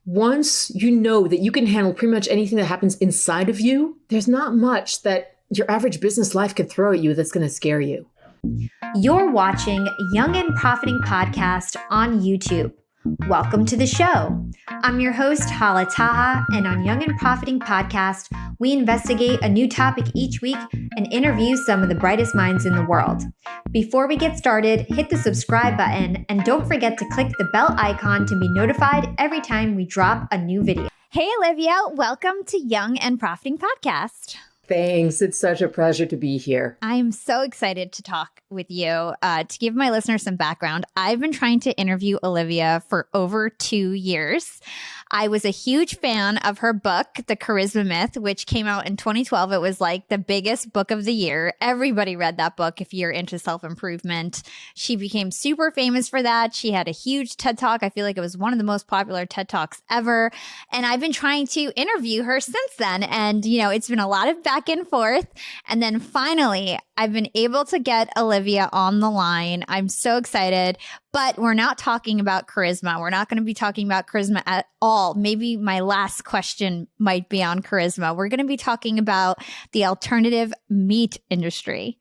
once you know that you can handle pretty much anything that happens inside of you, there's not much that your average business life could throw at you that's going to scare you. You're watching Young and Profiting Podcast on YouTube. Welcome to the show. I'm your host, Hala, and on Young and Profiting Podcast, we investigate a new topic each week and interview some of the brightest minds in the world. Before we get started, hit the subscribe button and don't forget to click the bell icon to be notified every time we drop a new video. Hey, Olivia, welcome to Young and Profiting Podcast. Thanks. It's such a pleasure to be here. I'm so excited to talk with you. To give my listeners some background, I've been trying to interview Olivia for over 2 years. I was a huge fan of her book, The Charisma Myth, which came out in 2012. It was like the biggest book of the year. Everybody read that book if you're into self-improvement. She became super famous for that. She had a huge TED Talk. I feel like it was one of the most popular TED Talks ever. And I've been trying to interview her since then. And, you know, it's been a lot of back and forth. And then finally, I've been able to get Olivia on the line. I'm so excited. But we're not talking about charisma. We're not going to be talking about charisma at all. Maybe my last question might be on charisma. We're going to be talking about the alternative meat industry.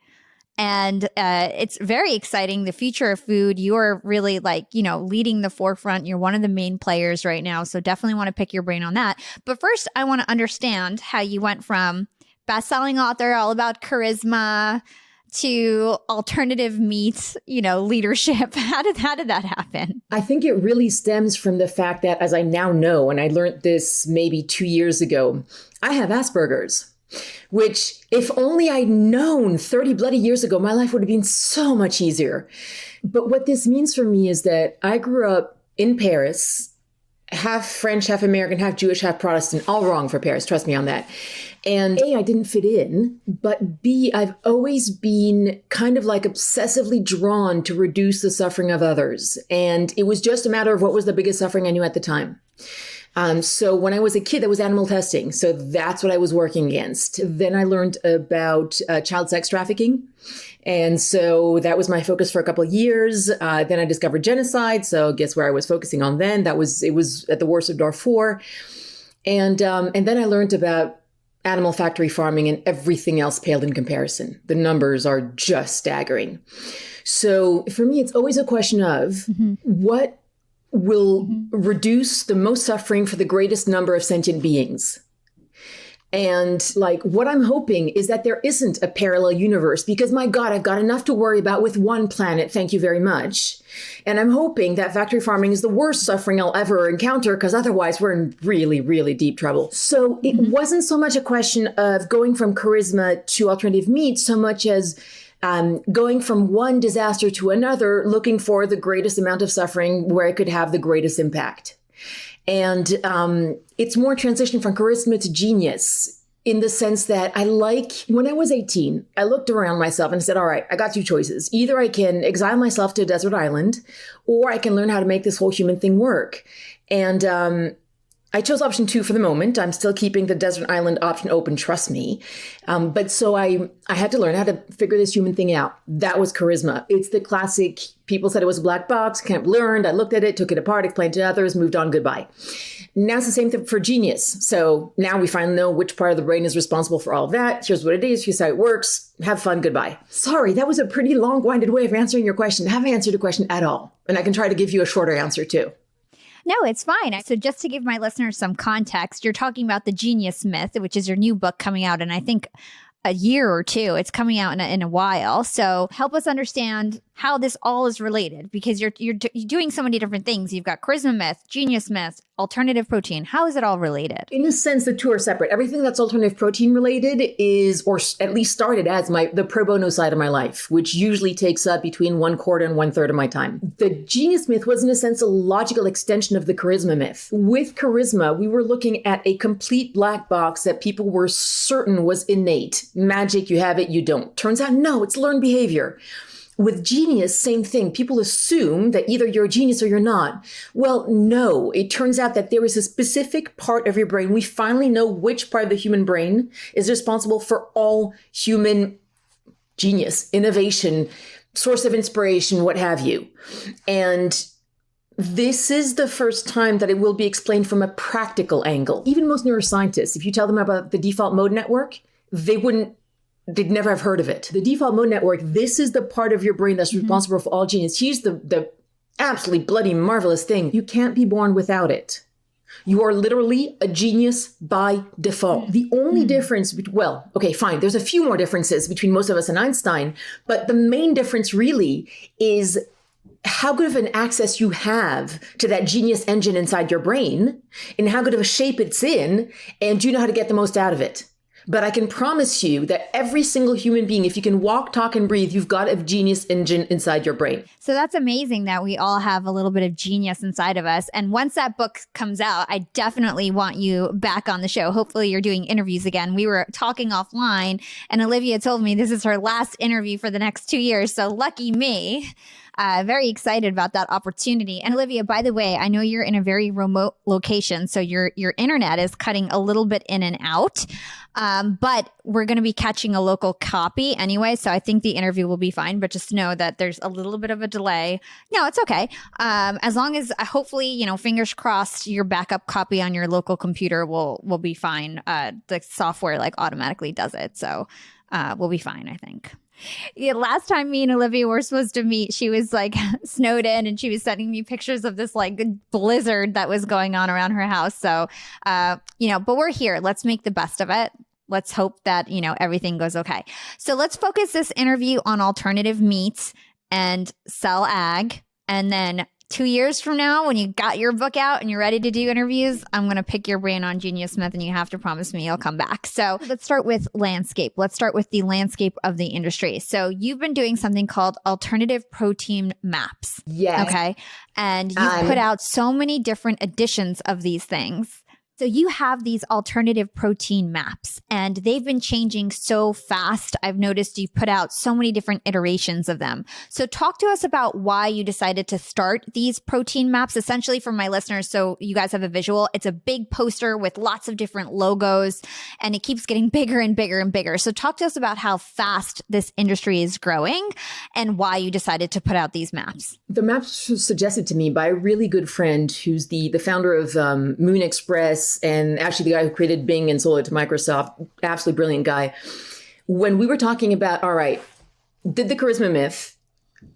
And it's very exciting. The future of food, you're really leading the forefront. You're one of the main players right now. So definitely want to pick your brain on that. But first, I want to understand how you went from best-selling author, all about charisma, to alternative meat, leadership. How did that happen? I think it really stems from the fact that, as I now know, and I learned this maybe 2 years ago, I have Asperger's, which if only I'd known 30 bloody years ago, my life would have been so much easier. But what this means for me is that I grew up in Paris, half French, half American, half Jewish, half Protestant, all wrong for Paris, trust me on that. And A, I didn't fit in, but B, I've always been kind of like obsessively drawn to reduce the suffering of others. And it was just a matter of what was the biggest suffering I knew at the time. So when I was a kid, that was animal testing. So that's what I was working against. Then I learned about child sex trafficking. And so that was my focus for a couple of years. Then I discovered genocide. So guess where I was focusing on then? It was at the wars of Darfur. And then I learned about animal factory farming, and everything else paled in comparison. The numbers are just staggering. So for me, it's always a question of what will reduce the most suffering for the greatest number of sentient beings. And what I'm hoping is that there isn't a parallel universe, because my God, I've got enough to worry about with one planet. Thank you very much. And I'm hoping that factory farming is the worst suffering I'll ever encounter, because otherwise we're in really, really deep trouble. So it wasn't so much a question of going from charisma to alternative meat, so much as going from one disaster to another, looking for the greatest amount of suffering where it could have the greatest impact. And it's more transition from charisma to genius, in the sense that when I was 18, I looked around myself and said, all right, I got two choices. Either I can exile myself to a desert island, or I can learn how to make this whole human thing work. And I chose option 2 for the moment. I'm still keeping the desert island option open, trust me. But so I had to learn how to figure this human thing out. That was charisma. It's the classic, people said it was a black box, can't be learned. I looked at it, took it apart, explained to others, moved on, goodbye. Now it's the same thing for genius. So now we finally know which part of the brain is responsible for all of that. Here's what it is. Here's how it works. Have fun. Goodbye. Sorry, that was a pretty long-winded way of answering your question. I haven't answered your question at all. And I can try to give you a shorter answer too. No, it's fine. So just to give my listeners some context, you're talking about The Genius Myth, which is your new book coming out in, I think, a year or two. It's coming out in a while. So help us understand how this all is related, because you're doing so many different things. You've got charisma myth, genius myth, alternative protein. How is it all related? In a sense, the two are separate. Everything that's alternative protein related is, or at least started as, the pro bono side of my life, which usually takes up between 1/4 and 1/3 of my time. The genius myth was, in a sense, a logical extension of the charisma myth. With charisma, we were looking at a complete black box that people were certain was innate. Magic, you have it, you don't. Turns out, no, it's learned behavior. With genius, same thing. People assume that either you're a genius or you're not. Well, no, it turns out that there is a specific part of your brain. We finally know which part of the human brain is responsible for all human genius, innovation, source of inspiration, what have you. And This is the first time that it will be explained from a practical angle. Even most neuroscientists, if you tell them about the default mode network, they'd never have heard of it. The default mode network, this is the part of your brain that's responsible for all genius. Here's the absolutely bloody marvelous thing. You can't be born without it. You are literally a genius by default. The only difference, well, okay, fine. There's a few more differences between most of us and Einstein, but the main difference really is how good of an access you have to that genius engine inside your brain and how good of a shape it's in, and do you know how to get the most out of it? But I can promise you that every single human being, if you can walk, talk, and breathe, you've got a genius engine inside your brain. So that's amazing that we all have a little bit of genius inside of us. And once that book comes out, I definitely want you back on the show. Hopefully you're doing interviews again. We were talking offline and Olivia told me this is her last interview for the next 2 years. So lucky me. Very excited about that opportunity. And Olivia, by the way, I know you're in a very remote location, so your internet is cutting a little bit in and out. But we're going to be catching a local copy anyway, so I think the interview will be fine. But just know that there's a little bit of a delay. No, it's okay. As long as hopefully, fingers crossed, your backup copy on your local computer will be fine. The software automatically does it, so we'll be fine, I think. Yeah, last time me and Olivia were supposed to meet, she was snowed in and she was sending me pictures of this blizzard that was going on around her house. So, but we're here. Let's make the best of it. Let's hope that, everything goes okay. So let's focus this interview on alternative meats and cell ag. And then 2 years from now, when you got your book out and you're ready to do interviews, I'm going to pick your brain on Genius Smith and you have to promise me you'll come back. So let's start with landscape. Let's start with the landscape of the industry. So you've been doing something called alternative protein maps. Yes. Okay. And you've put out so many different editions of these things. So you have these alternative protein maps and they've been changing so fast. I've noticed you've put out so many different iterations of them. So talk to us about why you decided to start these protein maps, essentially for my listeners. So you guys have a visual. It's a big poster with lots of different logos and it keeps getting bigger and bigger and bigger. So talk to us about how fast this industry is growing and why you decided to put out these maps. The maps were suggested to me by a really good friend who's the founder of Moon Express and actually the guy who created Bing and sold it to Microsoft. Absolutely brilliant guy. When we were talking about, all right, did the charisma myth,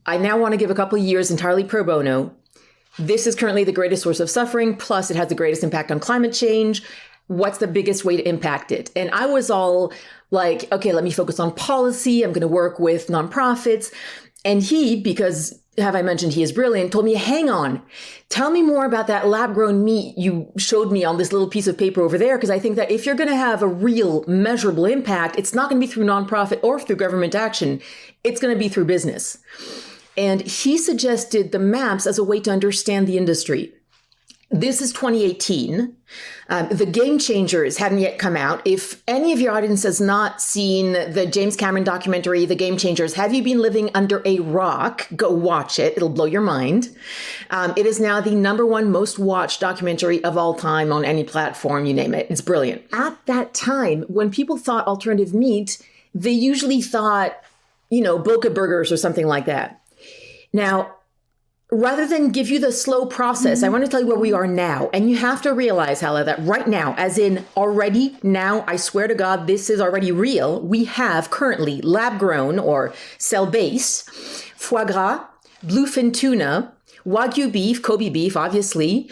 I now want to give a couple of years entirely pro bono. This is currently the greatest source of suffering, plus it has the greatest impact on climate change. What's the biggest way to impact it? And I was all like, okay, let me focus on policy. I'm going to work with nonprofits. And he, because have I mentioned he is brilliant, told me, hang on, tell me more about that lab-grown meat you showed me on this little piece of paper over there, because I think that if you're going to have a real measurable impact, it's not going to be through nonprofit or through government action. It's going to be through business. And he suggested the maps as a way to understand the industry. This is 2018. The Game Changers hadn't yet come out. If any of your audience has not seen the James Cameron documentary, The Game Changers, have you been living under a rock? Go watch it. It'll blow your mind. It is now the #1 most watched documentary of all time on any platform, you name it. It's brilliant. At that time, when people thought alternative meat, they usually thought, Boca burgers or something like that. Now, rather than give you the slow process, I want to tell you where we are now. And you have to realize, Hala, that right now, as in already now, I swear to God, this is already real. We have currently lab-grown or cell-based foie gras, bluefin tuna, Wagyu beef, Kobe beef, obviously,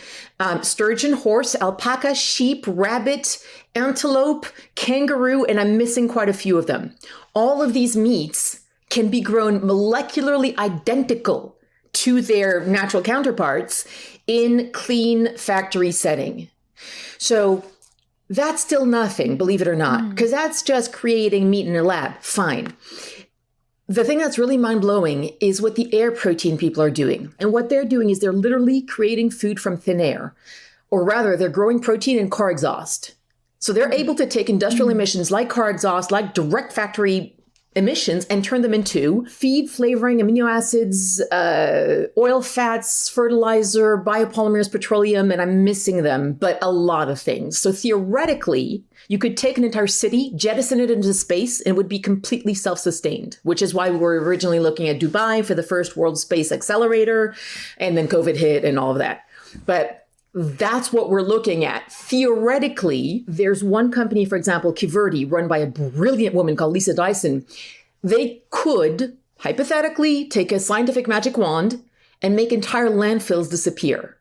sturgeon, horse, alpaca, sheep, rabbit, antelope, kangaroo, and I'm missing quite a few of them. All of these meats can be grown molecularly identical to their natural counterparts in clean factory setting. So that's still nothing, believe it or not, because that's just creating meat in a lab. Fine. The thing that's really mind-blowing is what the air protein people are doing. And what they're doing is they're literally creating food from thin air, or rather they're growing protein in car exhaust. So they're able to take industrial emissions like car exhaust, like direct factory emissions and turn them into feed, flavoring, amino acids, oil, fats, fertilizer, biopolymers, petroleum, and I'm missing them, but a lot of things. So theoretically, you could take an entire city, jettison it into space, and it would be completely self-sustained, which is why we were originally looking at Dubai for the first World Space Accelerator, and then COVID hit and all of that. But that's what we're looking at. Theoretically, there's one company, for example, Kiverdi, run by a brilliant woman called Lisa Dyson. They could, hypothetically, take a scientific magic wand and make entire landfills disappear.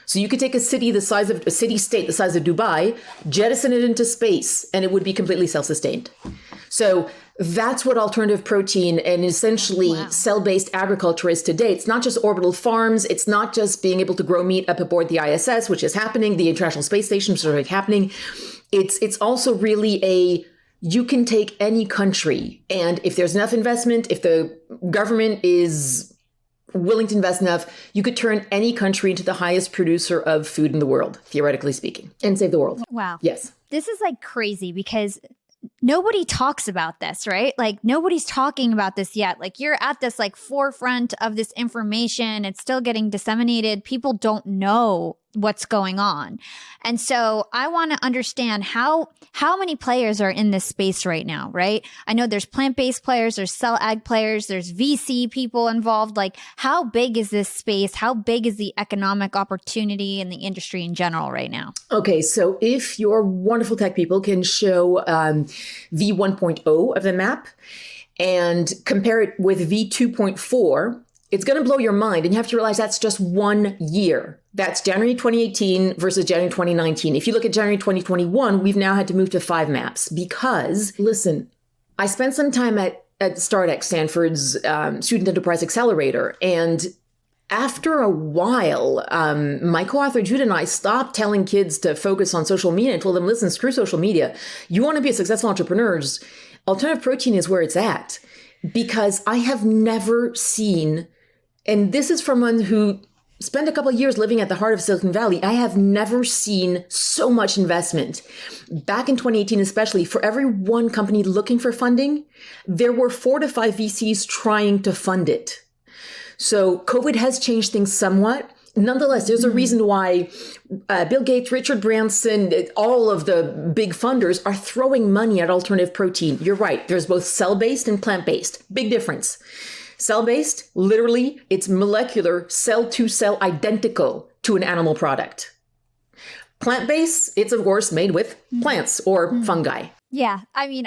So you could take a city the size of a city-state the size of Dubai, jettison it into space, and it would be completely self-sustained. So that's what alternative protein and essentially cell-based agriculture is today. It's not just orbital farms. It's not just being able to grow meat up aboard the ISS, which is happening, the International Space Station, which is happening. It's also really you can take any country, and if there's enough investment, if the government is willing to invest enough, you could turn any country into the highest producer of food in the world, theoretically speaking, and save the world. Wow. Yes. This is like crazy because nobody talks about this, right? Like nobody's talking about this yet. Like you're at this like forefront of this information. It's still getting disseminated. People don't know what's going on. And so I want to understand how many players are in this space right now, right? I know there's plant-based players, there's cell ag players, there's VC people involved. Like how big is this space? How big is the economic opportunity in the industry in general right now? Okay, so if your wonderful tech people can show V1.0 of the map and compare it with V2.4, it's going to blow your mind. And you have to realize that's just 1 year. That's January 2018 versus January 2019. If you look at January 2021, we've now had to move to 5 maps because, listen, I spent some time at StartX, Stanford's Student Enterprise Accelerator. And after a while, my co-author Jude and I stopped telling kids to focus on social media and told them, listen, screw social media. You want to be a successful entrepreneur, alternative protein is where it's at. Because I have never seen, and this is from one who spent a couple of years living at the heart of Silicon Valley, I have never seen so much investment. Back in 2018, especially, for every one company looking for funding, there were 4 to 5 VCs trying to fund it. So COVID has changed things somewhat. Nonetheless, there's a reason why Bill Gates, Richard Branson, all of the big funders are throwing money at alternative protein. You're right. There's both cell-based and plant-based. Big difference. Cell-based, literally, it's molecular, cell-to-cell identical to an animal product. Plant-based, it's of course made with plants or fungi. Yeah. I mean,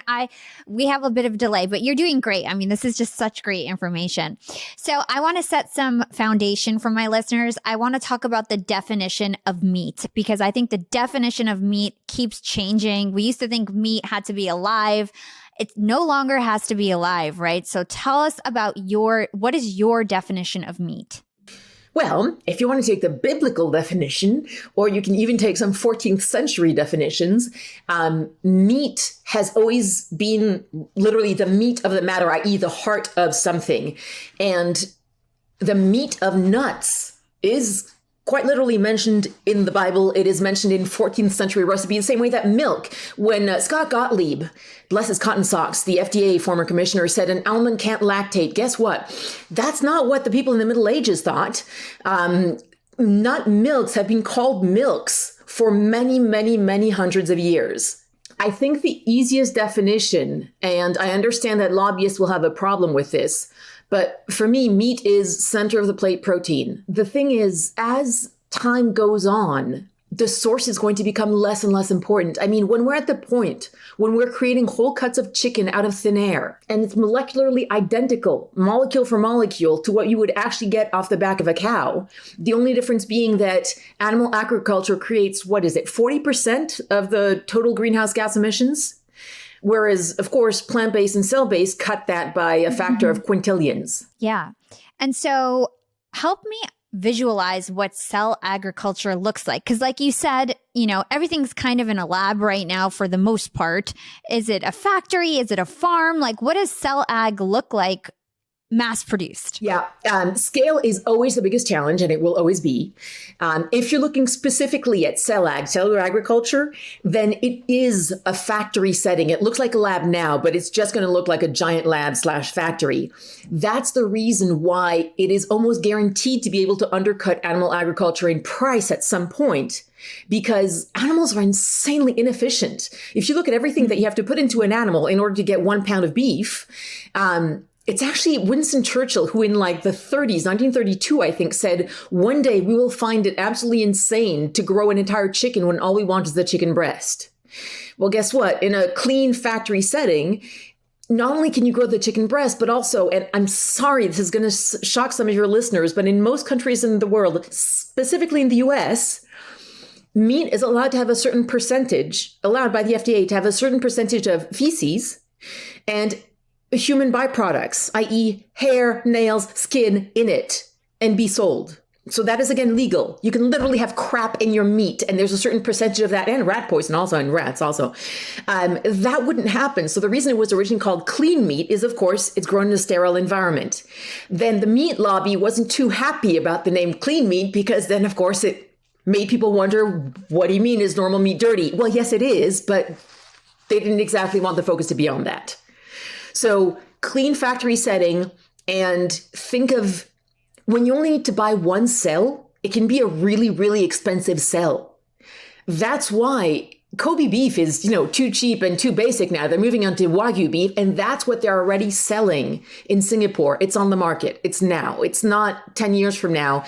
we have a bit of delay, but you're doing great. I mean, this is just such great information. So I want to set some foundation for my listeners. I want to talk about the definition of meat because I think the definition of meat keeps changing. We used to think meat had to be alive. It no longer has to be alive, right? So tell us about what is your definition of meat? Well, if you want to take the biblical definition, or you can even take some 14th century definitions, meat has always been literally the meat of the matter, i.e. the heart of something. And the meat of nuts is quite literally mentioned in the Bible. It is mentioned in 14th century recipe, the same way that milk. When Scott Gottlieb, bless his cotton socks, the FDA former commissioner, said an almond can't lactate, guess what? That's not what the people in the Middle Ages thought. Nut milks have been called milks for many, many, many hundreds of years. I think the easiest definition, and I understand that lobbyists will have a problem with this, but for me, meat is center of the plate protein. The thing is, as time goes on, the source is going to become less and less important. I mean, when we're at the point when we're creating whole cuts of chicken out of thin air, and it's molecularly identical, molecule for molecule, to what you would actually get off the back of a cow, the only difference being that animal agriculture creates, 40% of the total greenhouse gas emissions? Whereas, of course, plant-based and cell-based cut that by a factor of quintillions. Yeah. And so help me visualize what cell agriculture looks like. Because like you said, everything's kind of in a lab right now for the most part. Is it a factory? Is it a farm? Like, what does cell ag look like mass produced? Yeah, scale is always the biggest challenge, and it will always be. If you're looking specifically at cellular agriculture, then it is a factory setting. It looks like a lab now, but it's just going to look like a giant lab/factory. That's the reason why it is almost guaranteed to be able to undercut animal agriculture in price at some point, because animals are insanely inefficient. If you look at everything that you have to put into an animal in order to get 1 pound of beef, it's actually Winston Churchill who in like the 30s, 1932, I think, said, one day we will find it absolutely insane to grow an entire chicken when all we want is the chicken breast. Well, guess what? In a clean factory setting, not only can you grow the chicken breast, but also, and I'm sorry, this is going to shock some of your listeners, but in most countries in the world, specifically in the US, meat is allowed to have a certain percentage, allowed by the FDA to have a certain percentage of feces and human byproducts, i.e. hair, nails, skin in it, and be sold. So that is, again, legal. You can literally have crap in your meat, and there's a certain percentage of that, and rat poison also, and rats also. That wouldn't happen. So the reason it was originally called clean meat is, of course, it's grown in a sterile environment. Then the meat lobby wasn't too happy about the name clean meat, because then, of course, it made people wonder, what do you mean, is normal meat dirty? Well, yes, it is, but they didn't exactly want the focus to be on that. So clean factory setting, and think of when you only need to buy one cell, it can be a really, really expensive cell. That's why Kobe beef is, too cheap and too basic now. They're moving on to Wagyu beef, and that's what they're already selling in Singapore. It's on the market. It's now. It's not 10 years from now.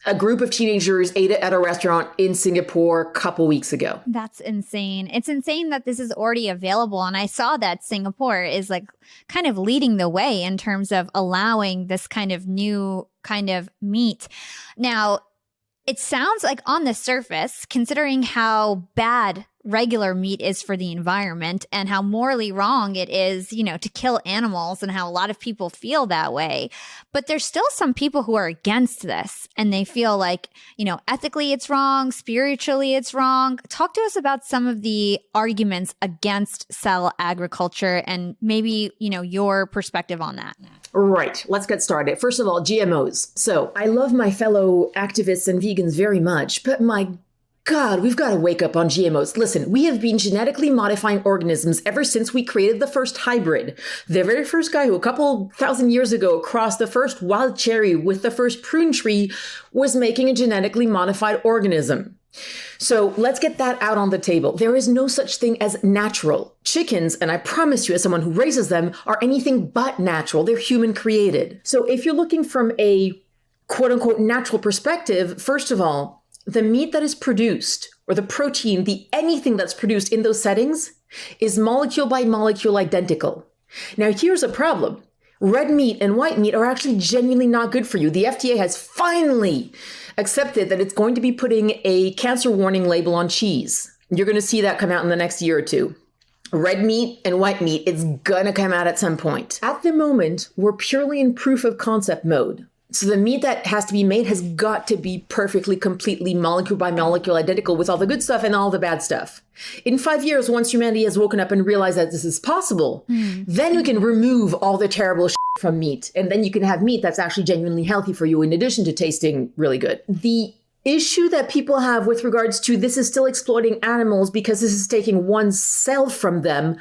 A group of teenagers ate it at a restaurant in Singapore a couple weeks ago. That's insane. It's insane that this is already available. And I saw that Singapore is like kind of leading the way in terms of allowing this kind of new kind of meat. Now, it sounds like on the surface, considering how bad regular meat is for the environment and how morally wrong it is, to kill animals, and how a lot of people feel that way. But there's still some people who are against this, and they feel like, ethically it's wrong, spiritually it's wrong. Talk to us about some of the arguments against cell agriculture and maybe, your perspective on that. Right. Let's get started. First of all, GMOs. So I love my fellow activists and vegans very much, but my God, we've got to wake up on GMOs. Listen, we have been genetically modifying organisms ever since we created the first hybrid. The very first guy who a couple thousand years ago crossed the first wild cherry with the first prune tree was making a genetically modified organism. So let's get that out on the table. There is no such thing as natural. Chickens, and I promise you as someone who raises them, are anything but natural. They're human created. So if you're looking from a quote unquote natural perspective, first of all, the meat that is produced, or the protein, anything that's produced in those settings is molecule by molecule identical. Now, here's a problem. Red meat and white meat are actually genuinely not good for you. The FDA has finally accepted that it's going to be putting a cancer warning label on cheese. You're going to see that come out in the next year or two. Red meat and white meat, it's going to come out at some point. At the moment, we're purely in proof of concept mode. So the meat that has to be made has got to be perfectly, completely molecule by molecule identical with all the good stuff and all the bad stuff. In 5 years, once humanity has woken up and realized that this is possible, then we can remove all the terrible shit from meat. And then you can have meat that's actually genuinely healthy for you in addition to tasting really good. The issue that people have with regards to this is still exploiting animals because this is taking one cell from them.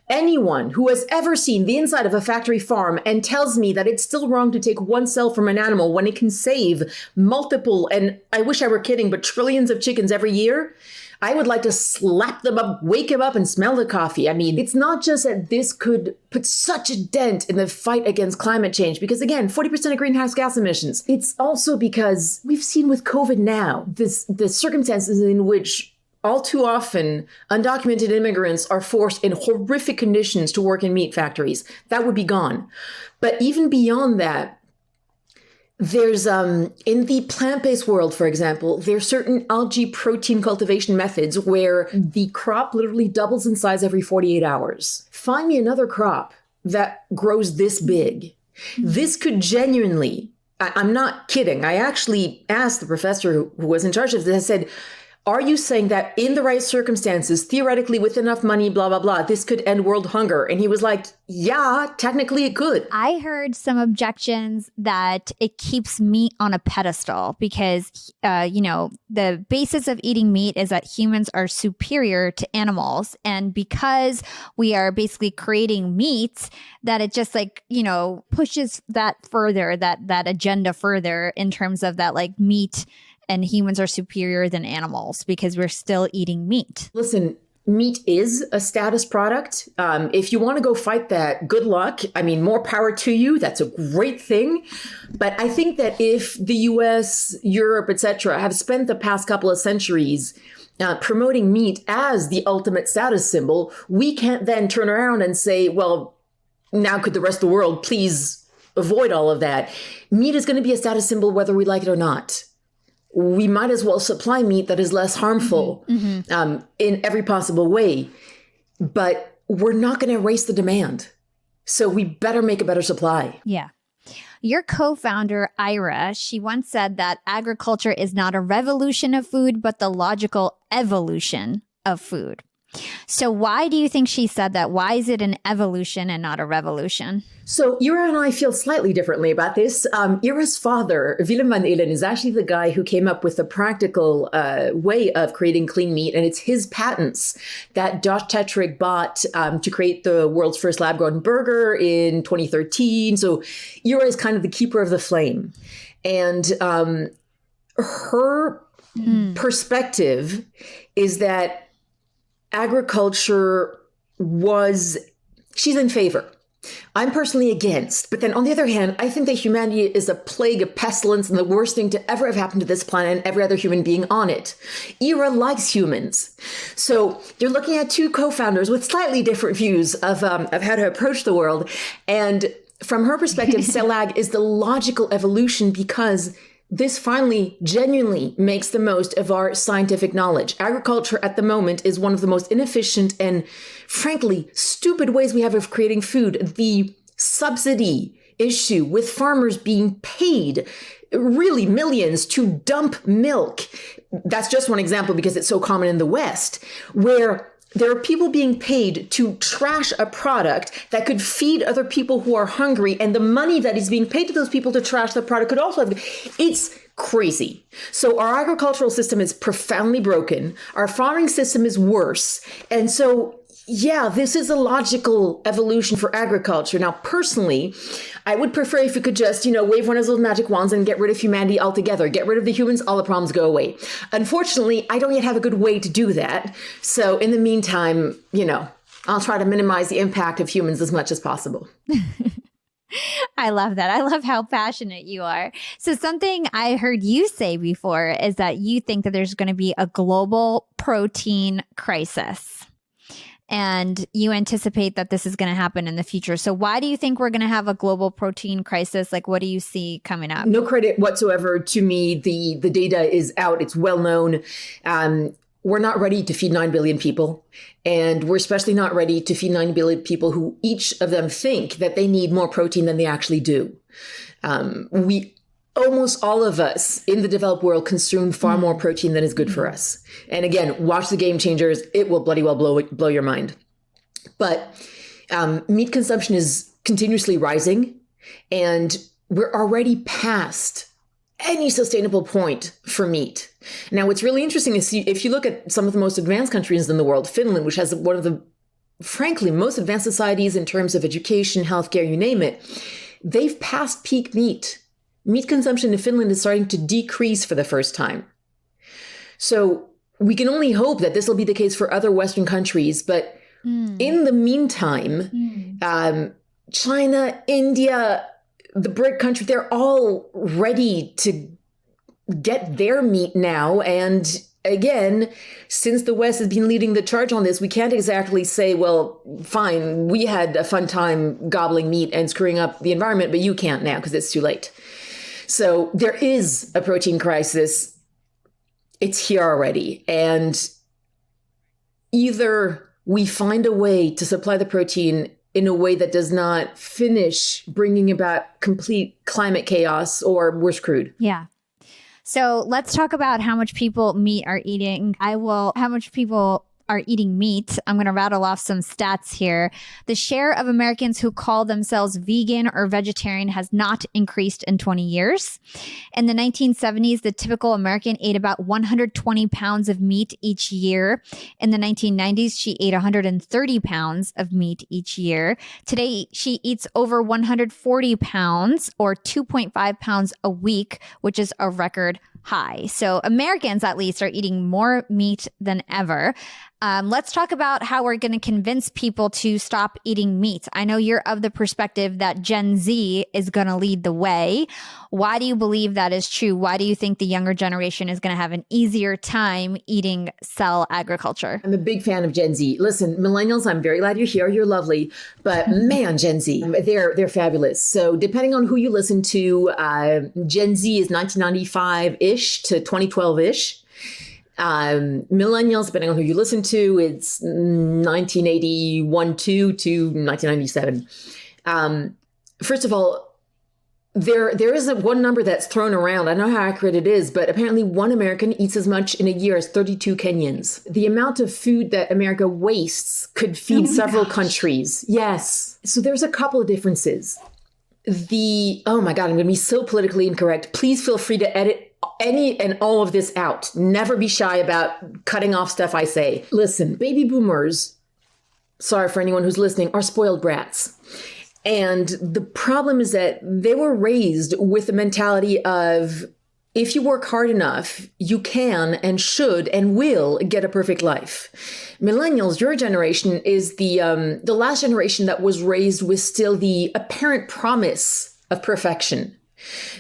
Anyone who has ever seen the inside of a factory farm and tells me that it's still wrong to take one cell from an animal when it can save multiple, and I wish I were kidding, but trillions of chickens every year, I would like to slap them up, wake them up, and smell the coffee. I mean, it's not just that this could put such a dent in the fight against climate change, because again, 40% of greenhouse gas emissions. It's also because we've seen with COVID now, the circumstances in which all too often, undocumented immigrants are forced in horrific conditions to work in meat factories. That would be gone. But even beyond that, there's, in the plant-based world, for example, there's certain algae protein cultivation methods where the crop literally doubles in size every 48 hours. Find me another crop that grows this big. This could genuinely, I'm not kidding. I actually asked the professor who was in charge of this, I said, Are you saying that in the right circumstances, theoretically with enough money, blah, blah, blah, this could end world hunger? And he was like, yeah, technically it could. I heard some objections that it keeps meat on a pedestal because, the basis of eating meat is that humans are superior to animals. And because we are basically creating meat, that it just pushes that further, that agenda further in terms of that meat and humans are superior than animals because we're still eating meat. Listen, meat is a status product. If you want to go fight that, good luck. I mean, more power to you. That's a great thing. But I think that if the US, Europe, etc., have spent the past couple of centuries promoting meat as the ultimate status symbol, we can't then turn around and say, well, now could the rest of the world please avoid all of that? Meat is going to be a status symbol whether we like it or not. We might as well supply meat that is less harmful in every possible way. But we're not going to erase the demand. So we better make a better supply. Yeah. Your co-founder, Ira, she once said that agriculture is not a revolution of food, but the logical evolution of food. So why do you think she said that? Why is it an evolution and not a revolution? So Ira and I feel slightly differently about this. Ira's father, Willem van Elen, is actually the guy who came up with the practical way of creating clean meat. And it's his patents that Tetrick bought to create the world's first lab-grown burger in 2013. So Ira is kind of the keeper of the flame. And her perspective is that agriculture she's in favor. I'm personally against. But then on the other hand, I think that humanity is a plague, a pestilence, and the worst thing to ever have happened to this planet and every other human being on it. Ira likes humans. So you're looking at two co-founders with slightly different views of how to approach the world. And from her perspective, CELAG is the logical evolution because this finally genuinely makes the most of our scientific knowledge. Agriculture at the moment is one of the most inefficient and frankly stupid ways we have of creating food. The subsidy issue with farmers being paid really millions to dump milk. That's just one example because it's so common in the West, where there are people being paid to trash a product that could feed other people who are hungry, and the money that is being paid to those people to trash the product could also it's crazy. So our agricultural system is profoundly broken. Our farming system is worse. And so, yeah, this is a logical evolution for agriculture. Now, personally, I would prefer if you could just, wave one of those magic wands and get rid of humanity altogether. Get rid of the humans, all the problems go away. Unfortunately, I don't yet have a good way to do that. So in the meantime, I'll try to minimize the impact of humans as much as possible. I love that. I love how passionate you are. So something I heard you say before is that you think that there's going to be a global protein crisis. And you anticipate that this is going to happen in the future. So why do you think we're going to have a global protein crisis? What do you see coming up? No credit whatsoever to me. The data is out. It's well known. We're not ready to feed 9 billion people. And we're especially not ready to feed 9 billion people who each of them think that they need more protein than they actually do. Almost all of us in the developed world consume far more protein than is good for us. And again, watch The Game Changers. It will bloody well blow your mind. But meat consumption is continuously rising, and we're already past any sustainable point for meat. Now, what's really interesting is if you look at some of the most advanced countries in the world, Finland, which has one of the, frankly, most advanced societies in terms of education, healthcare, you name it, they've passed peak meat. Meat consumption in Finland is starting to decrease for the first time. So we can only hope that this will be the case for other Western countries. But in the meantime, China, India, the BRIC countries, they're all ready to get their meat now. And again, since the West has been leading the charge on this, we can't exactly say, well, fine, we had a fun time gobbling meat and screwing up the environment, but you can't now because it's too late. So there is a protein crisis. It's here already. And either we find a way to supply the protein in a way that does not finish bringing about complete climate chaos, or we're screwed. Yeah. So let's talk about how much people are eating meat. I'm going to rattle off some stats here. The share of Americans who call themselves vegan or vegetarian has not increased in 20 years. In the 1970s, the typical American ate about 120 pounds of meat each year. In the 1990s, she ate 130 pounds of meat each year. Today, she eats over 140 pounds or 2.5 pounds a week, which is a record high. So Americans, at least, are eating more meat than ever. Let's talk about how we're going to convince people to stop eating meat. I know you're of the perspective that Gen Z is going to lead the way. Why do you believe that is true? Why do you think the younger generation is going to have an easier time eating cell agriculture? I'm a big fan of Gen Z. Listen, millennials, I'm very glad you're here. You're lovely. But man, Gen Z, they're fabulous. So depending on who you listen to, Gen Z is 1995-ish to 2012-ish. Millennials, depending on who you listen to, it's 1981 to 1997. First of all, there is one number that's thrown around. I don't know how accurate it is, but apparently one American eats as much in a year as 32 Kenyans. The amount of food that America wastes could feed several countries. Yes. So there's a couple of differences. Oh my God, I'm going to be so politically incorrect. Please feel free to edit any and all of this out. Never be shy about cutting off stuff I say. Listen, baby boomers, sorry for anyone who's listening, are spoiled brats. And the problem is that they were raised with the mentality of, if you work hard enough, you can and should and will get a perfect life. Millennials, your generation, is the last generation that was raised with still the apparent promise of perfection.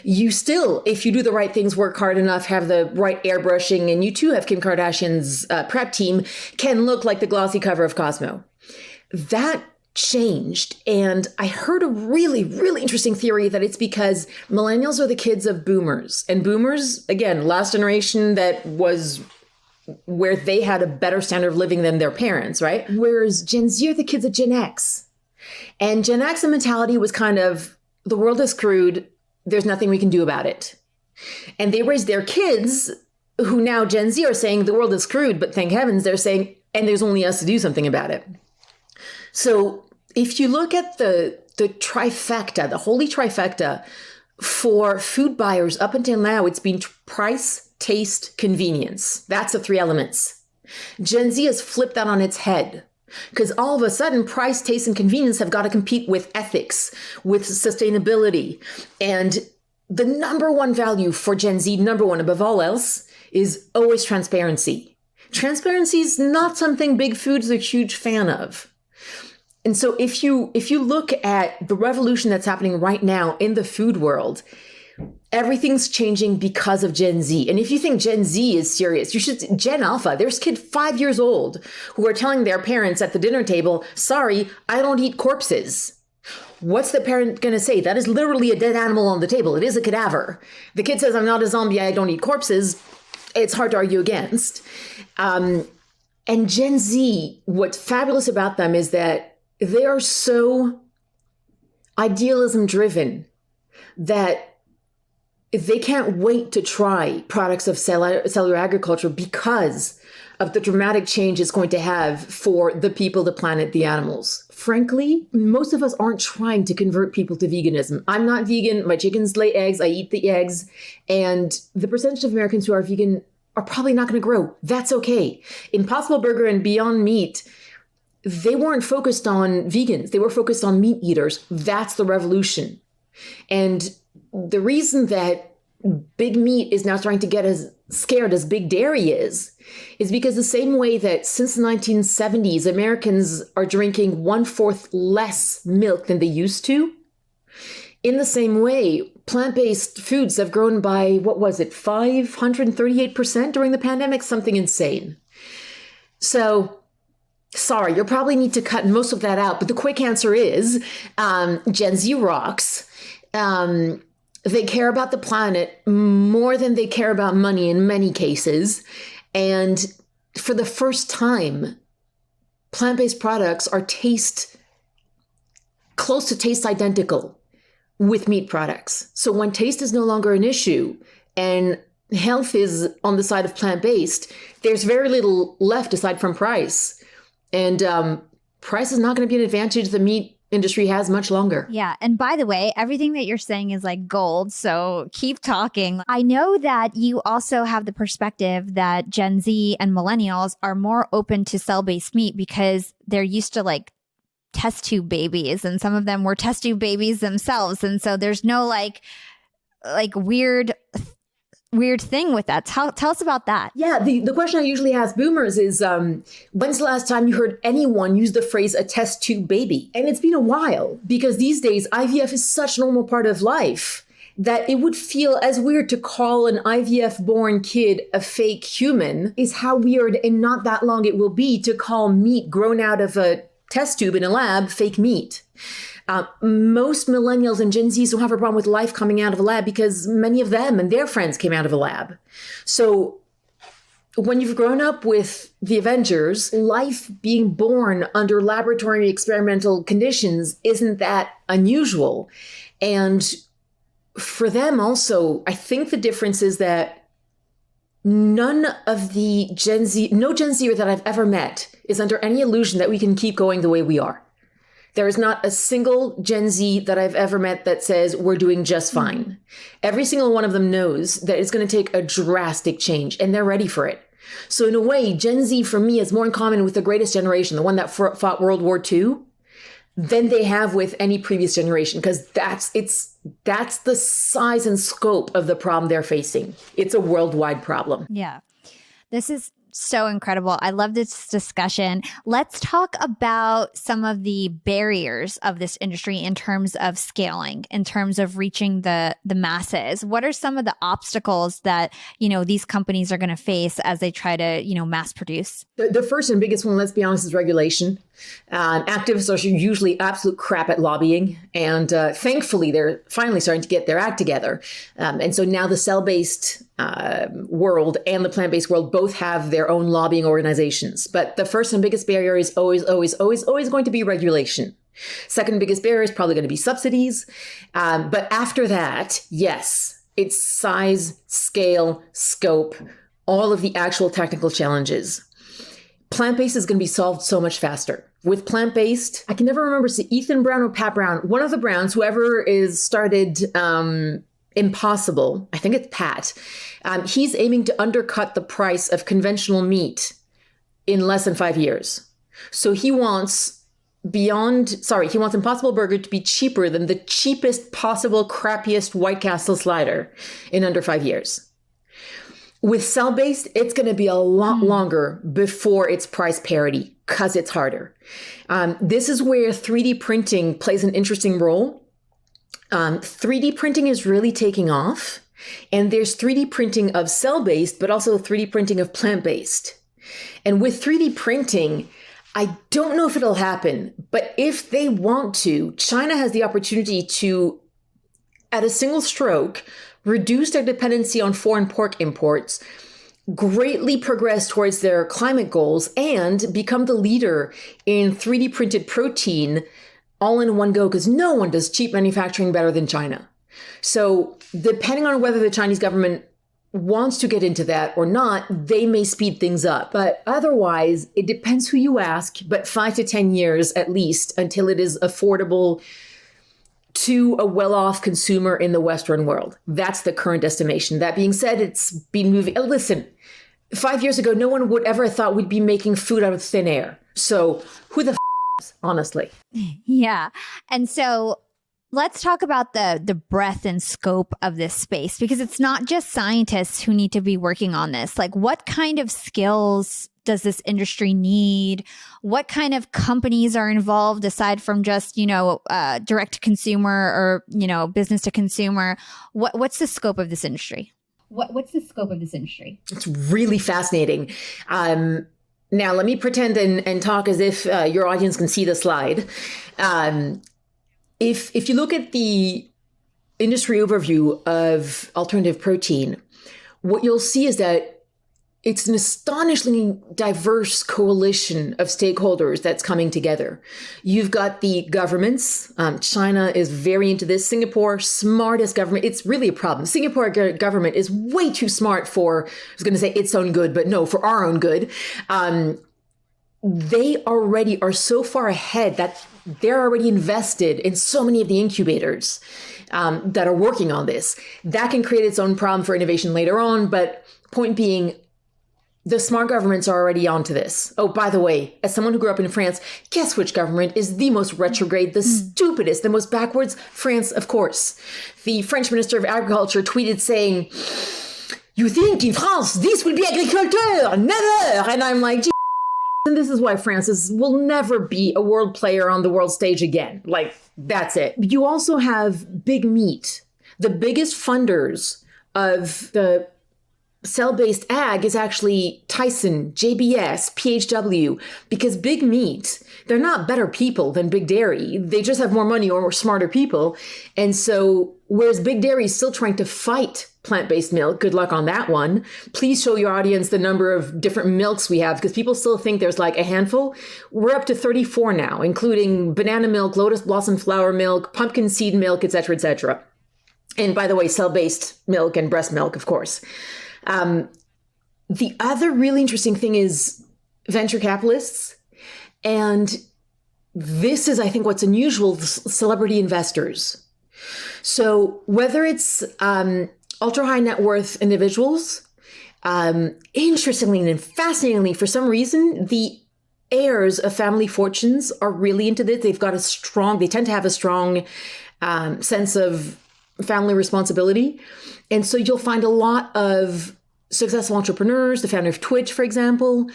You still, if you do the right things, work hard enough, have the right airbrushing, and you too have Kim Kardashian's prep team, can look like the glossy cover of Cosmo. That changed. And I heard a really, really interesting theory that it's because millennials are the kids of boomers. And boomers, again, last generation that was where they had a better standard of living than their parents, right? Whereas Gen Z are the kids of Gen X. And Gen X, the mentality was kind of, the world is screwed. There's nothing we can do about it. And they raised their kids, who now Gen Z are saying the world is screwed, but thank heavens they're saying, and there's only us to do something about it. So if you look at the trifecta, the holy trifecta for food buyers up until now, it's been price, taste, convenience. That's the three elements. Gen Z has flipped that on its head. Because all of a sudden, price, taste, and convenience have got to compete with ethics, with sustainability. And the number one value for Gen Z, number one above all else, is always transparency. Transparency is not something Big Food's a huge fan of. And so if you look at the revolution that's happening right now in the food world, everything's changing because of Gen Z. And if you think Gen Z is serious, you should, Gen Alpha, there's kids 5 years old who are telling their parents at the dinner table, sorry, I don't eat corpses. What's the parent going to say? That is literally a dead animal on the table. It is a cadaver. The kid says, I'm not a zombie, I don't eat corpses. It's hard to argue against. And Gen Z, what's fabulous about them is that they are so idealism driven that they can't wait to try products of cellular agriculture because of the dramatic change it's going to have for the people, the planet, the animals. Frankly, most of us aren't trying to convert people to veganism. I'm not vegan. My chickens lay eggs. I eat the eggs. And the percentage of Americans who are vegan are probably not going to grow. That's okay. Impossible Burger and Beyond Meat, they weren't focused on vegans. They were focused on meat eaters. That's the revolution. And the reason that big meat is now starting to get as scared as big dairy is because the same way that since the 1970s, Americans are drinking 1/4 less milk than they used to, in the same way, plant-based foods have grown by, 538% during the pandemic? Something insane. So, sorry, you'll probably need to cut most of that out. But the quick answer is Gen Z rocks. They care about the planet more than they care about money in many cases. And for the first time, plant-based products are close to taste identical with meat products. So when taste is no longer an issue and health is on the side of plant-based, there's very little left aside from price. And price is not going to be an advantage the meat industry has much longer. Yeah. And by the way, everything that you're saying is like gold. So keep talking. I know that you also have the perspective that Gen Z and millennials are more open to cell-based meat because they're used to like test tube babies, and some of them were test tube babies themselves. And so there's no like weird thing with that. Tell us about that. Yeah, the question I usually ask boomers is, when's the last time you heard anyone use the phrase a test tube baby? And it's been a while, because these days IVF is such a normal part of life that it would feel as weird to call an IVF-born kid a fake human is how weird and not that long it will be to call meat grown out of a test tube in a lab fake meat. Most millennials and Gen Zs don't have a problem with life coming out of a lab because many of them and their friends came out of a lab. So when you've grown up with the Avengers, life being born under laboratory experimental conditions isn't that unusual. And for them also, I think the difference is that none of the no Gen Zer that I've ever met is under any illusion that we can keep going the way we are. There is not a single Gen Z that I've ever met that says we're doing just fine. Every single one of them knows that it's going to take a drastic change, and they're ready for it. So in a way, Gen Z for me is more in common with the greatest generation, the one that fought World War II, than they have with any previous generation, because that's the size and scope of the problem they're facing. It's a worldwide problem. Yeah. This is so incredible. I love this discussion. Let's talk about some of the barriers of this industry in terms of scaling, in terms of reaching the masses. What are some of the obstacles that, these companies are going to face as they try to, mass produce? The first and biggest one, let's be honest, is regulation. Activists are usually absolute crap at lobbying. And thankfully, they're finally starting to get their act together. And so now the cell-based world and the plant-based world both have their own lobbying organizations. But the first and biggest barrier is always going to be regulation. Second biggest barrier is probably going to be subsidies. But after that, yes, it's size, scale, scope, all of the actual technical challenges. Plant-based is going to be solved so much faster. With plant-based, I can never remember, is it Ethan Brown or Pat Brown? One of the Browns, whoever is started Impossible, I think it's Pat, he's aiming to undercut the price of conventional meat in less than 5 years. So he wants Impossible Burger to be cheaper than the cheapest possible, crappiest White Castle slider in under 5 years. With cell-based, it's going to be a lot longer before it's price parity because it's harder. This is where 3D printing plays an interesting role. 3D printing is really taking off, and there's 3D printing of cell-based, but also 3D printing of plant-based. And with 3D printing, I don't know if it'll happen, but if they want to, China has the opportunity to, at a single stroke, reduce their dependency on foreign pork imports, greatly progress towards their climate goals, and become the leader in 3D printed protein all in one go, because no one does cheap manufacturing better than China. So depending on whether the Chinese government wants to get into that or not, they may speed things up. But otherwise, it depends who you ask, but 5 to 10 years at least until it is affordable to a well-off consumer in the Western world. That's the current estimation. That being said, it's been moving. Listen, 5 years ago, no one would ever have thought we'd be making food out of thin air. So who the honestly. Yeah. And so let's talk about the breadth and scope of this space, because it's not just scientists who need to be working on this. Like, what kind of skills does this industry need? What kind of companies are involved aside from just, direct to consumer or, business to consumer? What's the scope of this industry? What's the scope of this industry? It's really fascinating. Now, let me pretend and talk as if your audience can see the slide. If you look at the industry overview of alternative protein, what you'll see is that it's an astonishingly diverse coalition of stakeholders that's coming together. You've got the governments. China is very into this. Singapore, smartest government. It's really a problem. Singapore government is way too smart for, I was going to say its own good, but no, for our own good. They already are so far ahead that they're already invested in so many of the incubators that are working on this. That can create its own problem for innovation later on. But point being, the smart governments are already onto this. Oh, by the way, as someone who grew up in France, guess which government is the most retrograde, the stupidest, the most backwards? France, of course. The French Minister of Agriculture tweeted saying, "You think in France, this will be agriculture? Never!" And I'm like, and this is why France will never be a world player on the world stage again. Like, that's it. You also have big meat. The biggest funders of the cell-based ag is actually Tyson, JBS, PHW, because big meat, they're not better people than big dairy. They just have more money or smarter people. And so, whereas big dairy is still trying to fight plant-based milk, good luck on that one. Please show your audience the number of different milks we have, because people still think there's like a handful. We're up to 34 now, including banana milk, lotus blossom flower milk, pumpkin seed milk, et cetera, et cetera. And by the way, cell-based milk and breast milk, of course. The other really interesting thing is venture capitalists. And this is, I think, what's unusual, celebrity investors. So whether it's ultra high net worth individuals, interestingly and fascinatingly, for some reason, the heirs of family fortunes are really into this. They tend to have a strong sense of family responsibility. And so you'll find a lot of successful entrepreneurs, the founder of Twitch, for example,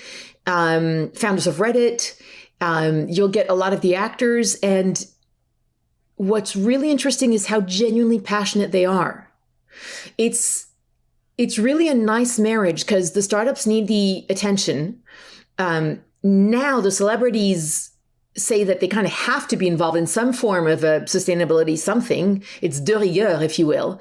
founders of Reddit. You'll get a lot of the actors. And what's really interesting is how genuinely passionate they are. It's really a nice marriage because the startups need the attention. Now the celebrities say that they kind of have to be involved in some form of a sustainability something. It's de rigueur, if you will.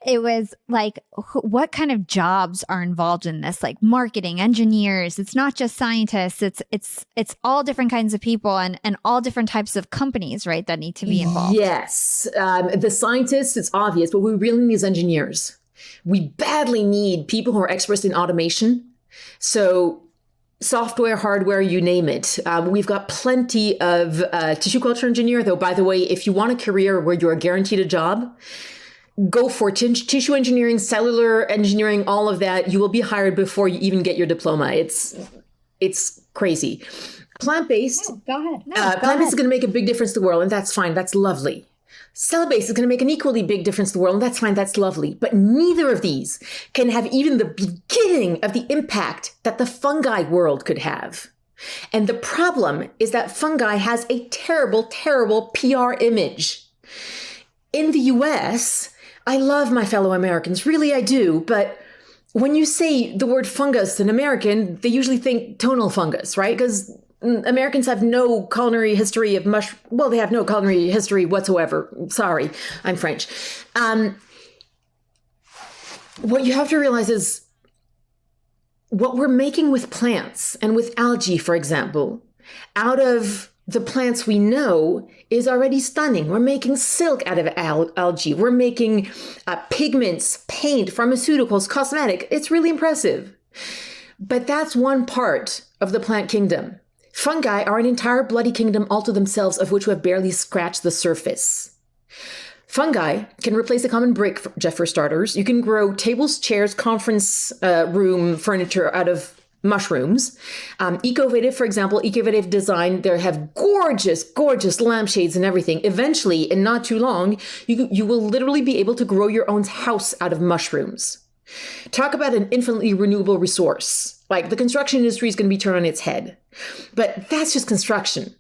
It was like, what kind of jobs are involved in this? Like marketing, engineers. It's not just scientists. It's all different kinds of people and all different types of companies, right, that need to be involved. Yes. The scientists, it's obvious, but we really need engineers. We badly need people who are experts in automation. So software, hardware, you name it. We've got plenty of tissue culture engineer, though, by the way, if you want a career where you're guaranteed a job, go for tissue engineering, cellular engineering, all of that. You will be hired before you even get your diploma. It's crazy. Plant-based. No, go ahead. Plant-based is going to make a big difference to the world, and that's fine. That's lovely. Cell-based is going to make an equally big difference to the world, and that's fine, that's lovely. But neither of these can have even the beginning of the impact that the fungi world could have. And the problem is that fungi has a terrible, terrible PR image. In the US, I love my fellow Americans, really I do, but when you say the word fungus to an American, they usually think tonal fungus, right? Because Americans have no culinary history of they have no culinary history whatsoever. Sorry, I'm French. What you have to realize is what we're making with plants and with algae, for example, out of the plants we know is already stunning. We're making silk out of algae. We're making pigments, paint, pharmaceuticals, cosmetic. It's really impressive. But that's one part of the plant kingdom. Fungi are an entire bloody kingdom all to themselves, of which we have barely scratched the surface. Fungi can replace a common brick, for starters. You can grow tables, chairs, conference room furniture out of mushrooms. Ecovative, for example, ecovative design, they have gorgeous, gorgeous lampshades and everything. Eventually, in not too long, you will literally be able to grow your own house out of mushrooms. Talk about an infinitely renewable resource. Like, the construction industry is going to be turned on its head. But that's just construction.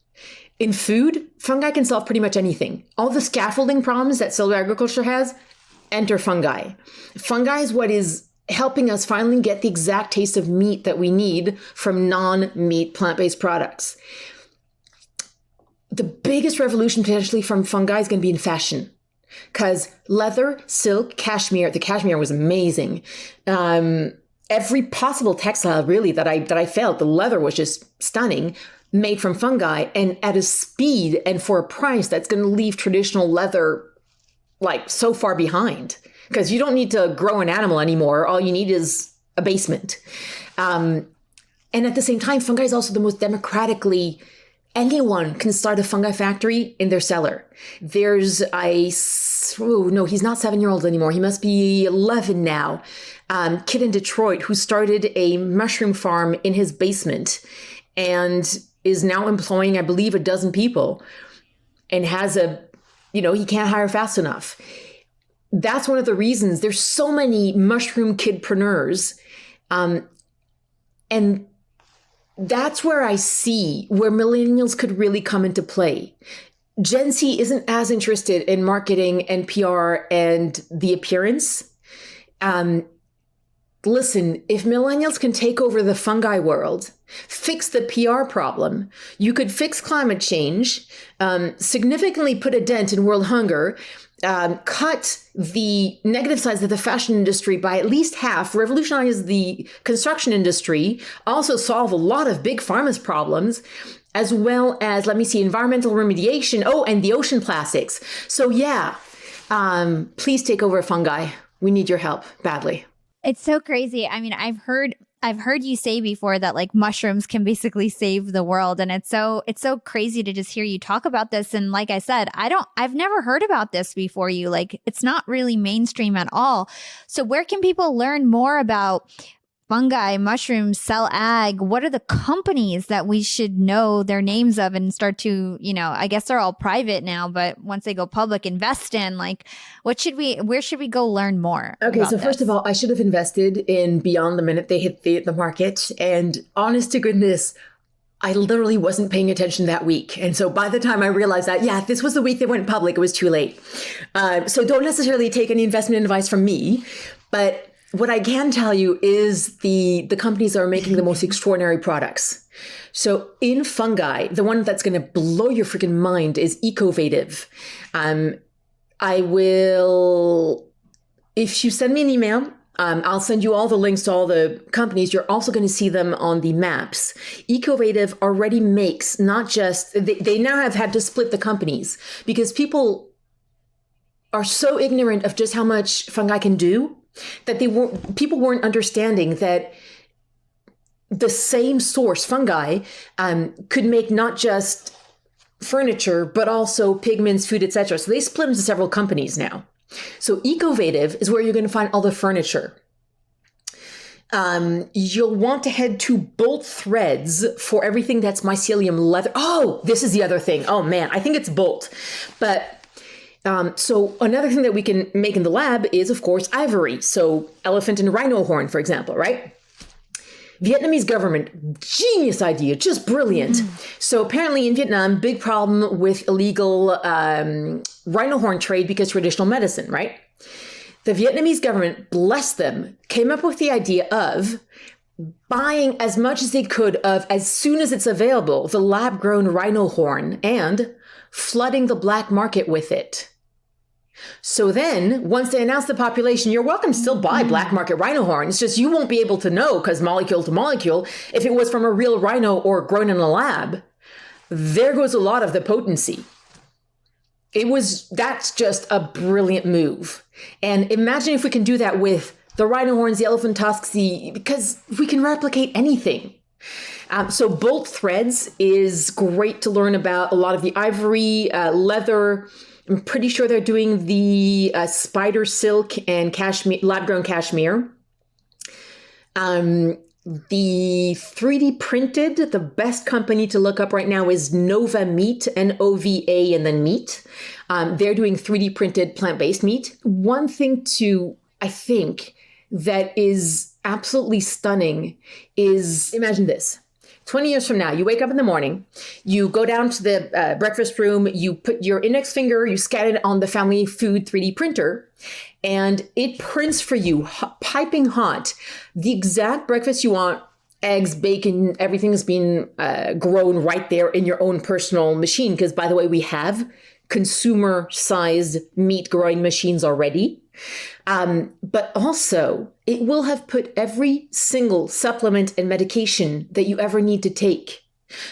In food, fungi can solve pretty much anything. All the scaffolding problems that cellular agriculture has, enter fungi. Fungi is what is helping us finally get the exact taste of meat that we need from non-meat plant-based products. The biggest revolution potentially from fungi is going to be in fashion. Because leather, silk, cashmere, the cashmere was amazing. every possible textile really that I felt. The leather was just stunning, made from fungi and at a speed and for a price that's going to leave traditional leather like so far behind, because you don't need to grow an animal anymore. All you need is a basement. And at the same time, fungi is also the most democratically, anyone can start a fungi factory in their cellar. There's no, he's not 7-year-old anymore. He must be 11 now. Kid in Detroit who started a mushroom farm in his basement and is now employing, I believe, 12 people and has he can't hire fast enough. That's one of the reasons there's so many mushroom kidpreneurs. And that's where I see where millennials could really come into play. Gen Z isn't as interested in marketing and PR and the appearance. Listen, if millennials can take over the fungi world, fix the PR problem, you could fix climate change, significantly put a dent in world hunger, cut the negative sides of the fashion industry by at least half, revolutionize the construction industry, also solve a lot of big pharma's problems, as well as, environmental remediation. Oh, and the ocean plastics. So yeah, please take over fungi. We need your help badly. It's so crazy. I mean, I've heard you say before that like mushrooms can basically save the world. And it's so crazy to just hear you talk about this. And like I said, I've never heard about this before you. Like, it's not really mainstream at all. So where can people learn more about fungi, mushrooms, cell ag? What are the companies that we should know their names of and start to, I guess they're all private now, but once they go public, invest in? Like, where should we go learn more? Okay, so first of all, I should have invested in Beyond the minute they hit the market. And honest to goodness, I literally wasn't paying attention that week. And so by the time I realized that, this was the week they went public, it was too late. So don't necessarily take any investment advice from me, but what I can tell you is the companies that are making the most extraordinary products. So in fungi, the one that's going to blow your freaking mind is Ecovative. If you send me an email, I'll send you all the links to all the companies. You're also going to see them on the maps. Ecovative already makes not just, they now have had to split the companies because people are so ignorant of just how much fungi can do that people weren't understanding that the same source, fungi, could make not just furniture, but also pigments, food, etc. So they split into several companies now. So Ecovative is where you're going to find all the furniture. You'll want to head to Bolt Threads for everything that's mycelium leather. Oh, this is the other thing. Oh man, I think it's Bolt. But so another thing that we can make in the lab is, of course, ivory. So elephant and rhino horn, for example, right? Vietnamese government, genius idea, just brilliant. So apparently in Vietnam, big problem with illegal rhino horn trade because traditional medicine, right? The Vietnamese government, bless them, came up with the idea of buying as much as they could of, as soon as it's available, the lab-grown rhino horn and flooding the black market with it. So then, once they announce the population, you're welcome to still buy black market rhino horn. It's just you won't be able to know, because molecule to molecule, if it was from a real rhino or grown in a lab, there goes a lot of the potency. That's just a brilliant move. And imagine if we can do that with the rhino horns, the elephant tusks, because we can replicate anything. So Bolt Threads is great to learn about a lot of the ivory, leather. I'm pretty sure they're doing the spider silk and cashmere, lab-grown cashmere. The 3D printed, the best company to look up right now is Nova Meat, Nova and then meat. They're doing 3D printed plant-based meat. One thing I think that is absolutely stunning is, imagine this. 20 years from now, you wake up in the morning, you go down to the breakfast room, you put your index finger, you scan it on the family food 3D printer, and it prints for you, piping hot, the exact breakfast you want, eggs, bacon, everything is being grown right there in your own personal machine. Because by the way, we have consumer-sized meat growing machines already. But also, it will have put every single supplement and medication that you ever need to take.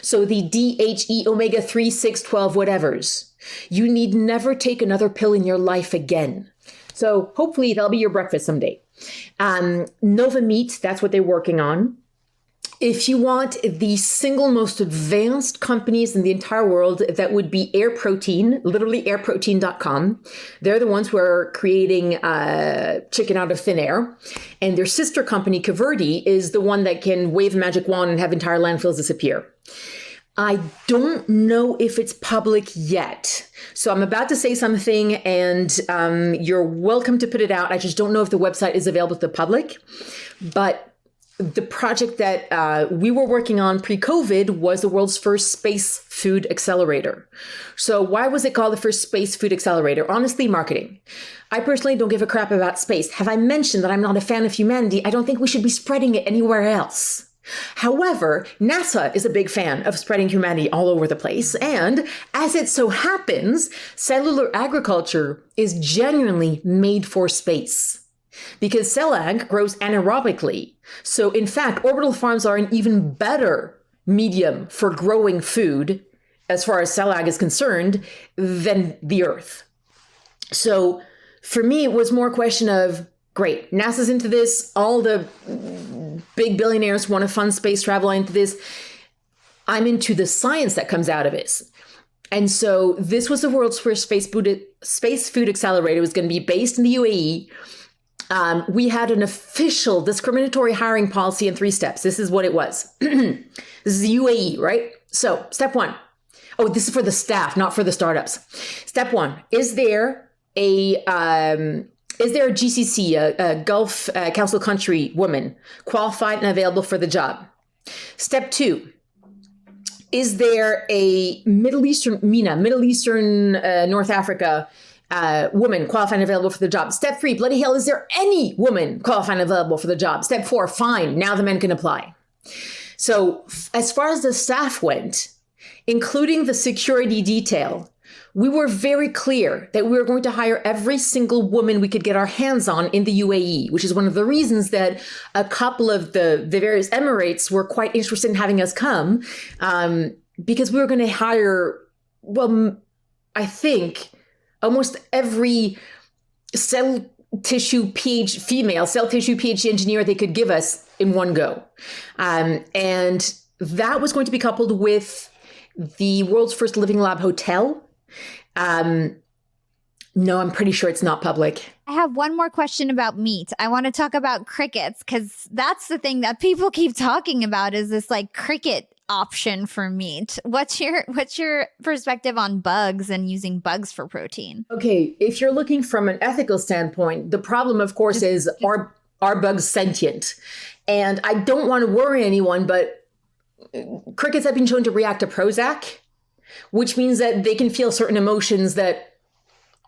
So the DHE, omega 3, 6, 12, whatevers. You need never take another pill in your life again. So hopefully that'll be your breakfast someday. Nova Meat, that's what they're working on. If you want the single most advanced companies in the entire world, that would be Air Protein, literally airprotein.com. They're the ones who are creating chicken out of thin air. And their sister company, Caverdi, is the one that can wave a magic wand and have entire landfills disappear. I don't know if it's public yet. So I'm about to say something and you're welcome to put it out. I just don't know if the website is available to the public. But the project that we were working on pre-COVID was the world's first space food accelerator. So why was it called the first space food accelerator? Honestly, marketing. I personally don't give a crap about space. Have I mentioned that I'm not a fan of humanity? I don't think we should be spreading it anywhere else. However, NASA is a big fan of spreading humanity all over the place. And as it so happens, cellular agriculture is genuinely made for space because cell ag grows anaerobically. So in fact, orbital farms are an even better medium for growing food as far as cell ag is concerned than the Earth. So for me, it was more a question of, great, NASA's into this, all the big billionaires want to fund space travel into this. I'm into the science that comes out of it. And so this was the world's first space food accelerator. It was going to be based in the UAE. We had an official discriminatory hiring policy in 3 steps. This is what it was. This is the UAE, right? So step 1. Oh, this is for the staff, not for the startups. Step 1, is there a GCC, a Gulf Council country woman, qualified and available for the job? Step 2, is there a Middle Eastern, North Africa woman qualified and available for the job? Step 3, bloody hell, is there any woman qualified and available for the job? Step 4, fine, now the men can apply. So as far as the staff went, including the security detail, we were very clear that we were going to hire every single woman we could get our hands on in the UAE, which is one of the reasons that a couple of the various Emirates were quite interested in having us come, because we were going to hire, well, I think almost every cell tissue PhD engineer they could give us in one go. And that was going to be coupled with the world's first living lab hotel. No, I'm pretty sure it's not public. I have one more question about meat. I want to talk about crickets because that's the thing that people keep talking about is this like cricket option for meat. What's your perspective on bugs and using bugs for protein? Okay, if you're looking from an ethical standpoint, the problem, of course, is are bugs sentient? And I don't want to worry anyone, but crickets have been shown to react to Prozac, which means that they can feel certain emotions that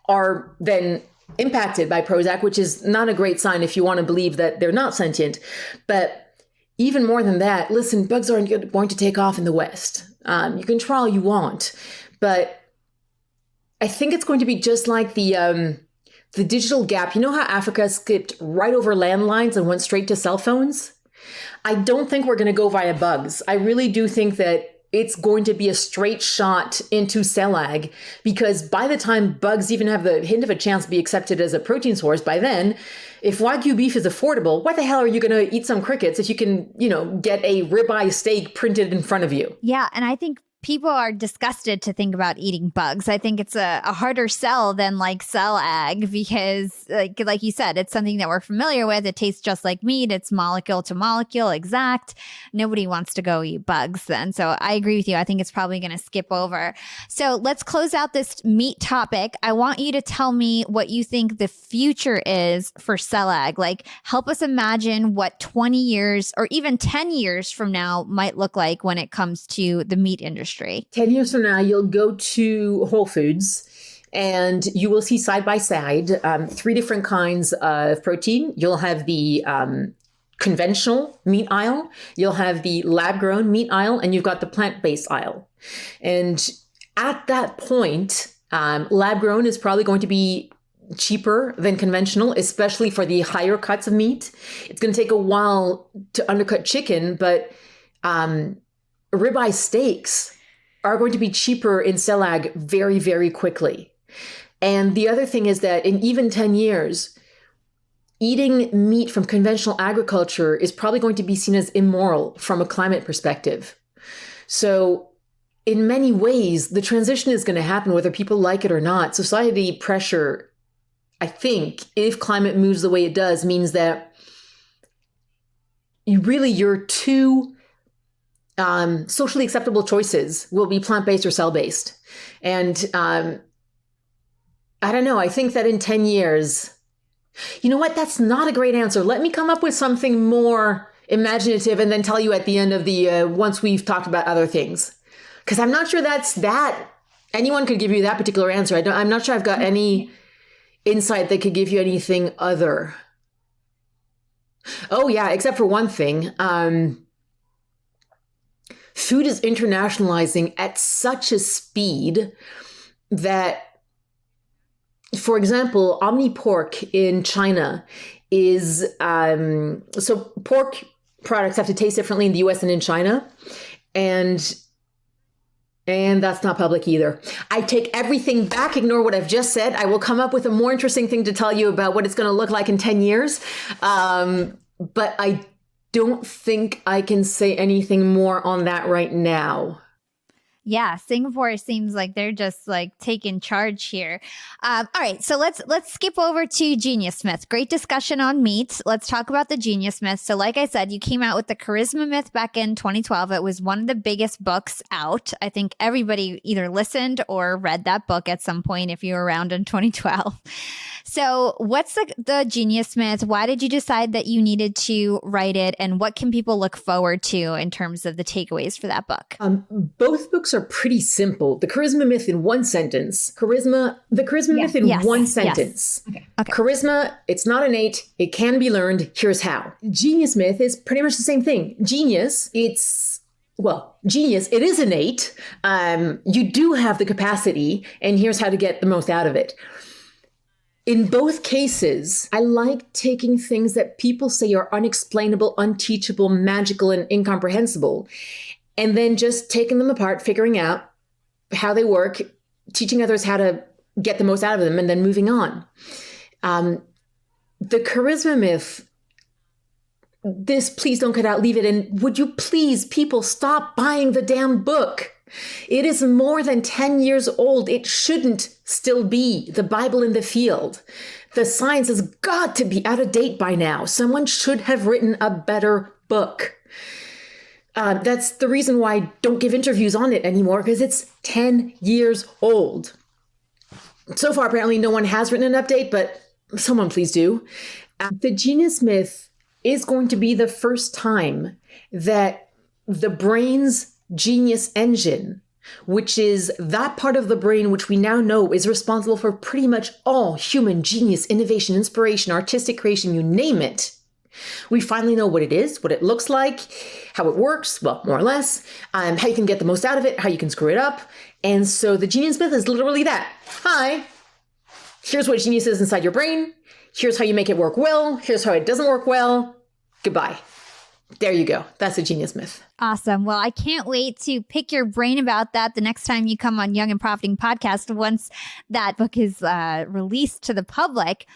are then impacted by Prozac, which is not a great sign if you want to believe that they're not sentient. But even more than that, listen, bugs aren't going to take off in the West. You can try all you want, but I think it's going to be just like the digital gap. You know how Africa skipped right over landlines and went straight to cell phones? I don't think we're going to go via bugs. I really do think that it's going to be a straight shot into cell ag, because by the time bugs even have the hint of a chance to be accepted as a protein source, by then, if Wagyu beef is affordable, what the hell are you going to eat some crickets if you can, get a ribeye steak printed in front of you? Yeah. And I think people are disgusted to think about eating bugs. I think it's a harder sell than like cell ag because like you said, it's something that we're familiar with. It tastes just like meat. It's molecule to molecule exact. Nobody wants to go eat bugs then. So I agree with you. I think it's probably going to skip over. So let's close out this meat topic. I want you to tell me what you think the future is for cell ag. Like help us imagine what 20 years or even 10 years from now might look like when it comes to the meat industry. 10 years from now, you'll go to Whole Foods and you will see side by side 3 different kinds of protein. You'll have the conventional meat aisle, you'll have the lab-grown meat aisle, and you've got the plant-based aisle. And at that point, lab-grown is probably going to be cheaper than conventional, especially for the higher cuts of meat. It's going to take a while to undercut chicken, but ribeye steaks are going to be cheaper in Selag very, very quickly. And the other thing is that in even 10 years, eating meat from conventional agriculture is probably going to be seen as immoral from a climate perspective. So in many ways, the transition is going to happen whether people like it or not. Society pressure, I think, if climate moves the way it does, means that your two socially acceptable choices will be plant-based or cell-based. And I don't know, I think that in 10 years, you know what, that's not a great answer. Let me come up with something more imaginative and then tell you at the end of the, once we've talked about other things. Because I'm not sure anyone could give you that particular answer. I'm not sure I've got any insight that could give you anything other. Oh yeah, except for one thing. Food is internationalizing at such a speed that, for example, omni-pork in China is, so pork products have to taste differently in the US and in China. And that's not public either. I take everything back, ignore what I've just said. I will come up with a more interesting thing to tell you about what it's going to look like in 10 years. But I don't think I can say anything more on that right now. Yeah, Singapore seems like they're just like taking charge here. All right, so let's skip over to Genius Myth. Great discussion on meat. Let's talk about the Genius Myth. So like I said, you came out with the Charisma Myth back in 2012. It was one of the biggest books out. I think everybody either listened or read that book at some point if you were around in 2012. So what's the Genius Myth? Why did you decide that you needed to write it? And what can people look forward to in terms of the takeaways for that book? Both books are pretty simple. The Charisma Myth in one sentence. The Charisma Myth in one sentence. Okay. Charisma, it's not innate. It can be learned. Here's how. Genius Myth is pretty much the same thing. Genius, it is innate. You do have the capacity, and here's how to get the most out of it. In both cases, I like taking things that people say are unexplainable, unteachable, magical, and incomprehensible, and then just taking them apart, figuring out how they work, teaching others how to get the most out of them, and then moving on. The Charisma Myth, this please don't cut out, leave it in. Would you please, people, stop buying the damn book? It is more than 10 years old. It shouldn't still be the Bible in the field. The science has got to be out of date by now. Someone should have written a better book. That's the reason why I don't give interviews on it anymore, because it's 10 years old. So far, apparently no one has written an update, but someone please do. The Genius Myth is going to be the first time that the brain's genius engine, which is that part of the brain which we now know is responsible for pretty much all human genius, innovation, inspiration, artistic creation, you name it. We finally know what it is, what it looks like, how it works, well, more or less, how you can get the most out of it, how you can screw it up. And so the Genius Myth is literally that. Hi, here's what genius is inside your brain. Here's how you make it work well. Here's how it doesn't work well. Goodbye. There you go. That's a Genius Myth. Awesome. Well, I can't wait to pick your brain about that the next time you come on Young and Profiting Podcast once that book is released to the public.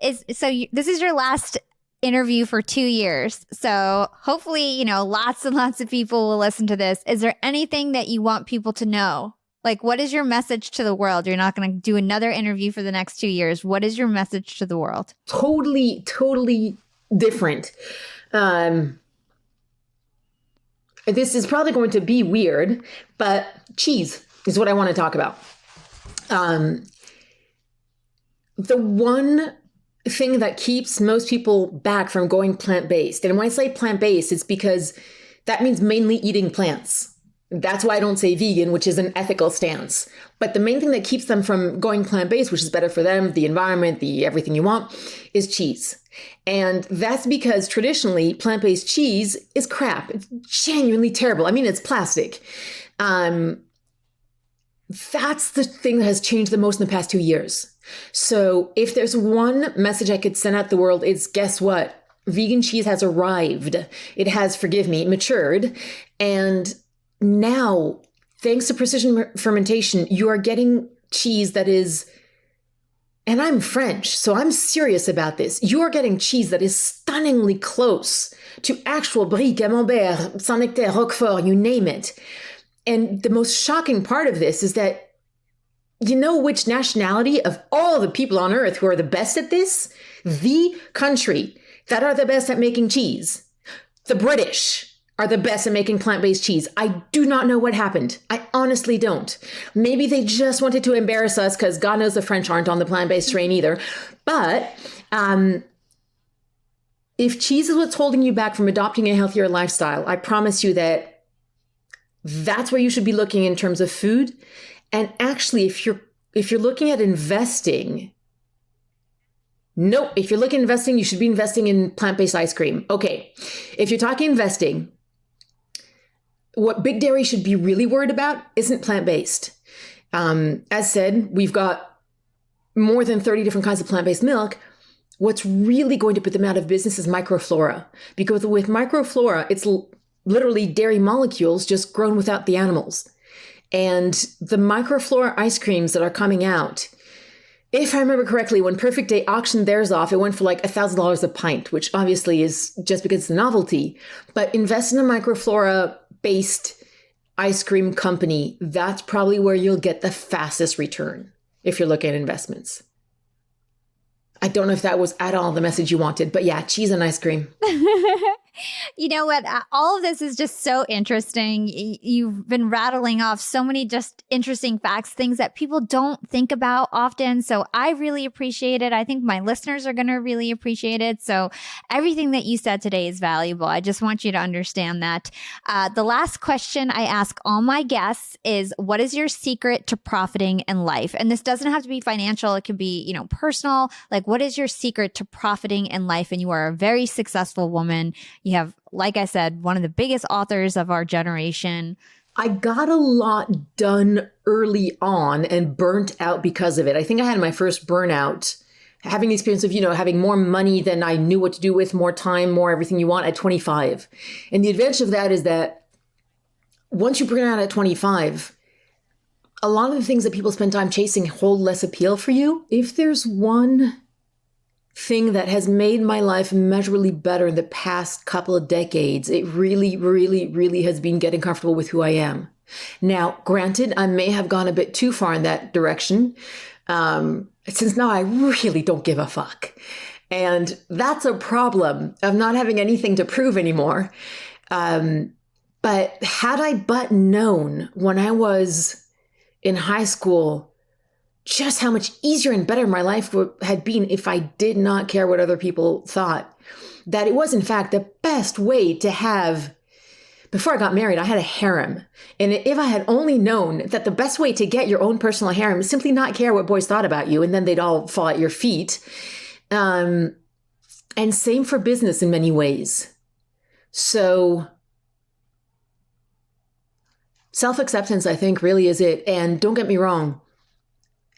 This is your last interview for 2 years. So hopefully, lots and lots of people will listen to this. Is there anything that you want people to know? Like, what is your message to the world? You're not going to do another interview for the next 2 years. What is your message to the world? Totally different. This is probably going to be weird, but cheese is what I want to talk about. The one thing that keeps most people back from going plant-based, and when I say plant-based, it's because that means mainly eating plants. That's why I don't say vegan, which is an ethical stance. But the main thing that keeps them from going plant-based, which is better for them, the environment, the everything you want, is cheese. And that's because traditionally plant-based cheese is crap. It's genuinely terrible. I mean, it's plastic. That's the thing that has changed the most in the past 2 years. So if there's one message I could send out the world, it's guess what? Vegan cheese has arrived. It has, forgive me, matured. And now, thanks to precision fermentation, you are getting cheese that is, and I'm French, so I'm serious about this. You are getting cheese that is stunningly close to actual Brie, Camembert, Saint-Nectaire, Roquefort, you name it. And the most shocking part of this is that you know which nationality of all the people on earth who are the best at this? The country that are the best at making cheese. The British are the best at making plant-based cheese. I do not know what happened. I honestly don't. Maybe they just wanted to embarrass us because God knows the French aren't on the plant-based train either. But if cheese is what's holding you back from adopting a healthier lifestyle, I promise you that that's where you should be looking in terms of food. And actually, if you're looking at investing, nope, if you're looking at investing, you should be investing in plant-based ice cream. Okay, if you're talking investing, what Big Dairy should be really worried about isn't plant-based. As said, we've got more than 30 different kinds of plant-based milk. What's really going to put them out of business is microflora. Because with microflora, it's literally dairy molecules just grown without the animals. And the microflora ice creams that are coming out, if I remember correctly, when Perfect Day auctioned theirs off, it went for like $1,000 a pint, which obviously is just because it's a novelty. But invest in a microflora-based ice cream company. That's probably where you'll get the fastest return if you're looking at investments. I don't know if that was at all the message you wanted, but yeah, cheese and ice cream. You know what? All of this is just so interesting. You've been rattling off so many just interesting facts, things that people don't think about often. So I really appreciate it. I think my listeners are going to really appreciate it. So everything that you said today is valuable. I just want you to understand that. The last question I ask all my guests is, what is your secret to profiting in life? And this doesn't have to be financial. It could be, personal. Like, what is your secret to profiting in life? And you are a very successful woman. You have, like I said, one of the biggest authors of our generation. I got a lot done early on and burnt out because of it. I think I had my first burnout, having the experience of, having more money than I knew what to do with, more time, more everything you want at 25. And the advantage of that is that once you burn out at 25, a lot of the things that people spend time chasing hold less appeal for you. If there's one thing that has made my life immeasurably better in the past couple of decades, it really, really, really has been getting comfortable with who I am. Now, granted, I may have gone a bit too far in that direction, since now I really don't give a fuck. And that's a problem of not having anything to prove anymore. But had I but known when I was in high school just how much easier and better my life had been if I did not care what other people thought, that it was in fact the best way to have. Before I got married, I had a harem. And if I had only known that the best way to get your own personal harem is simply not care what boys thought about you, and then they'd all fall at your feet. And same for business in many ways. So self-acceptance, I think, really is it. And don't get me wrong,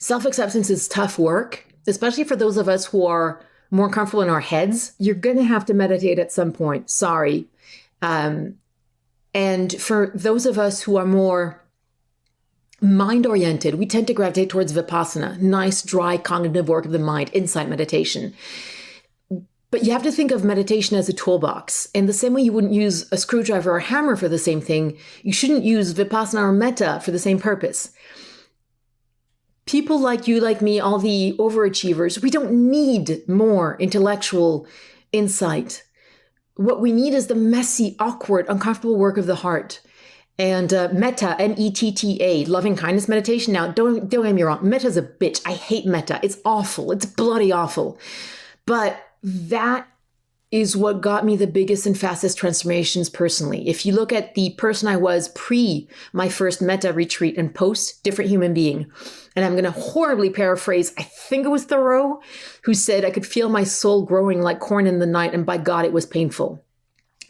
self-acceptance is tough work, especially for those of us who are more comfortable in our heads. You're going to have to meditate at some point. Sorry. And for those of us who are more mind-oriented, we tend to gravitate towards Vipassana, nice, dry, cognitive work of the mind, insight meditation. But you have to think of meditation as a toolbox. And the same way you wouldn't use a screwdriver or a hammer for the same thing, you shouldn't use Vipassana or Metta for the same purpose. People like you, like me, all the overachievers, we don't need more intellectual insight. What we need is the messy, awkward, uncomfortable work of the heart. And Metta, M-E-T-T-A, loving kindness meditation. Now, don't get me wrong. Metta's a bitch. I hate Metta. It's awful. It's bloody awful. But that is what got me the biggest and fastest transformations personally. If you look at the person I was pre my first Metta retreat and post, different human being. And I'm going to horribly paraphrase, I think it was Thoreau, who said, I could feel my soul growing like corn in the night, and by God, it was painful.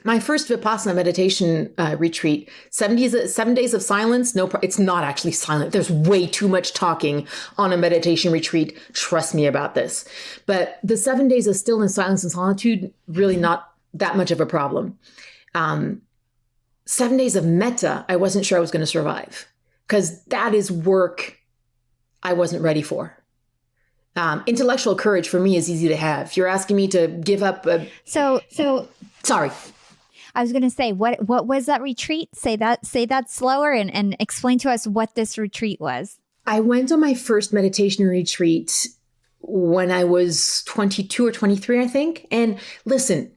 My first Vipassana meditation retreat, 7 days of silence. It's not actually silent. There's way too much talking on a meditation retreat. Trust me about this. But the 7 days of stillness, silence, and solitude, really not that much of a problem. 7 days of metta, I wasn't sure I was going to survive, because that is work I wasn't ready for. Intellectual courage for me is easy to have. You're asking me to give up. Sorry. I was going to say, what was that retreat? Say that slower and explain to us what this retreat was. I went on my first meditation retreat when I was 22 or 23, I think. And listen,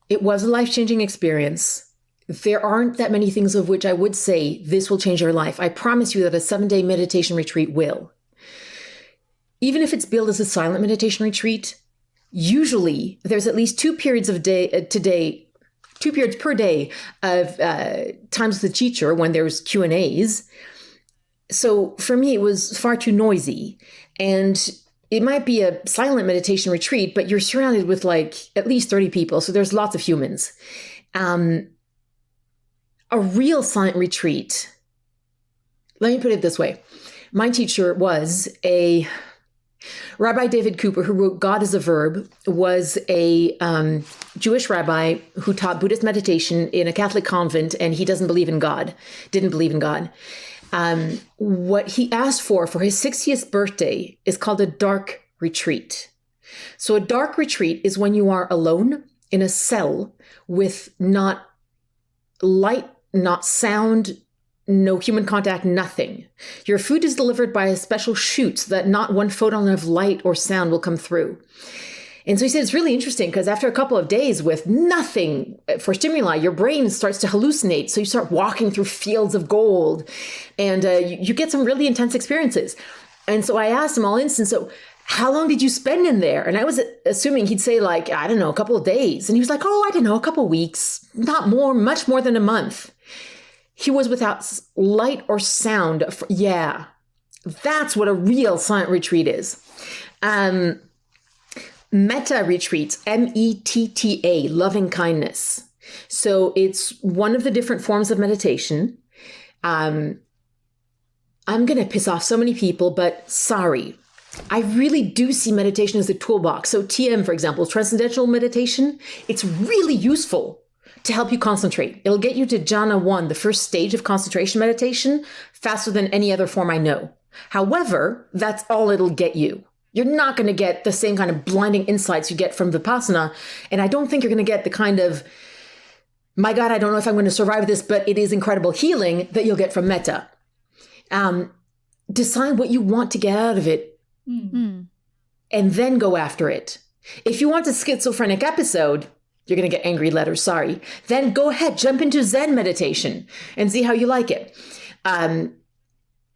it was a life-changing experience. There aren't that many things of which I would say this will change your life. I promise you that a 7-day meditation retreat will. Even if it's billed as a silent meditation retreat, usually there's at least 2 periods per day of times with the teacher when there's Q&As. So for me, it was far too noisy. And it might be a silent meditation retreat, but you're surrounded with like at least 30 people. So there's lots of humans. A real silent retreat, let me put it this way. My teacher was Rabbi David Cooper, who wrote God is a Verb, was a Jewish rabbi who taught Buddhist meditation in a Catholic convent, and he didn't believe in God. What he asked for his 60th birthday is called a dark retreat. So a dark retreat is when you are alone in a cell with not light, not sound, no human contact, nothing. Your food is delivered by a special chute so that not one photon of light or sound will come through. And so he said it's really interesting because after a couple of days with nothing for stimuli, your brain starts to hallucinate. So you start walking through fields of gold and you get some really intense experiences. And so I asked him all instant, so how long did you spend in there? And I was assuming he'd say like, I don't know, a couple of days. And he was like, oh, I don't know, a couple of weeks, not more, much more than a month. He was without light or sound. Yeah, that's what a real silent retreat is. Metta retreats, METTA, loving kindness. So it's one of the different forms of meditation. I'm going to piss off so many people, but sorry. I really do see meditation as a toolbox. So TM, for example, transcendental meditation, it's really useful to help you concentrate. It'll get you to jhana 1, the first stage of concentration meditation, faster than any other form I know. However, that's all it'll get you. You're not going to get the same kind of blinding insights you get from Vipassana. And I don't think you're going to get the kind of, my God, I don't know if I'm going to survive this, but it is incredible healing that you'll get from metta. Decide what you want to get out of it and then go after it. If you want a schizophrenic episode, you're going to get angry letters, sorry. Then go ahead, jump into Zen meditation and see how you like it.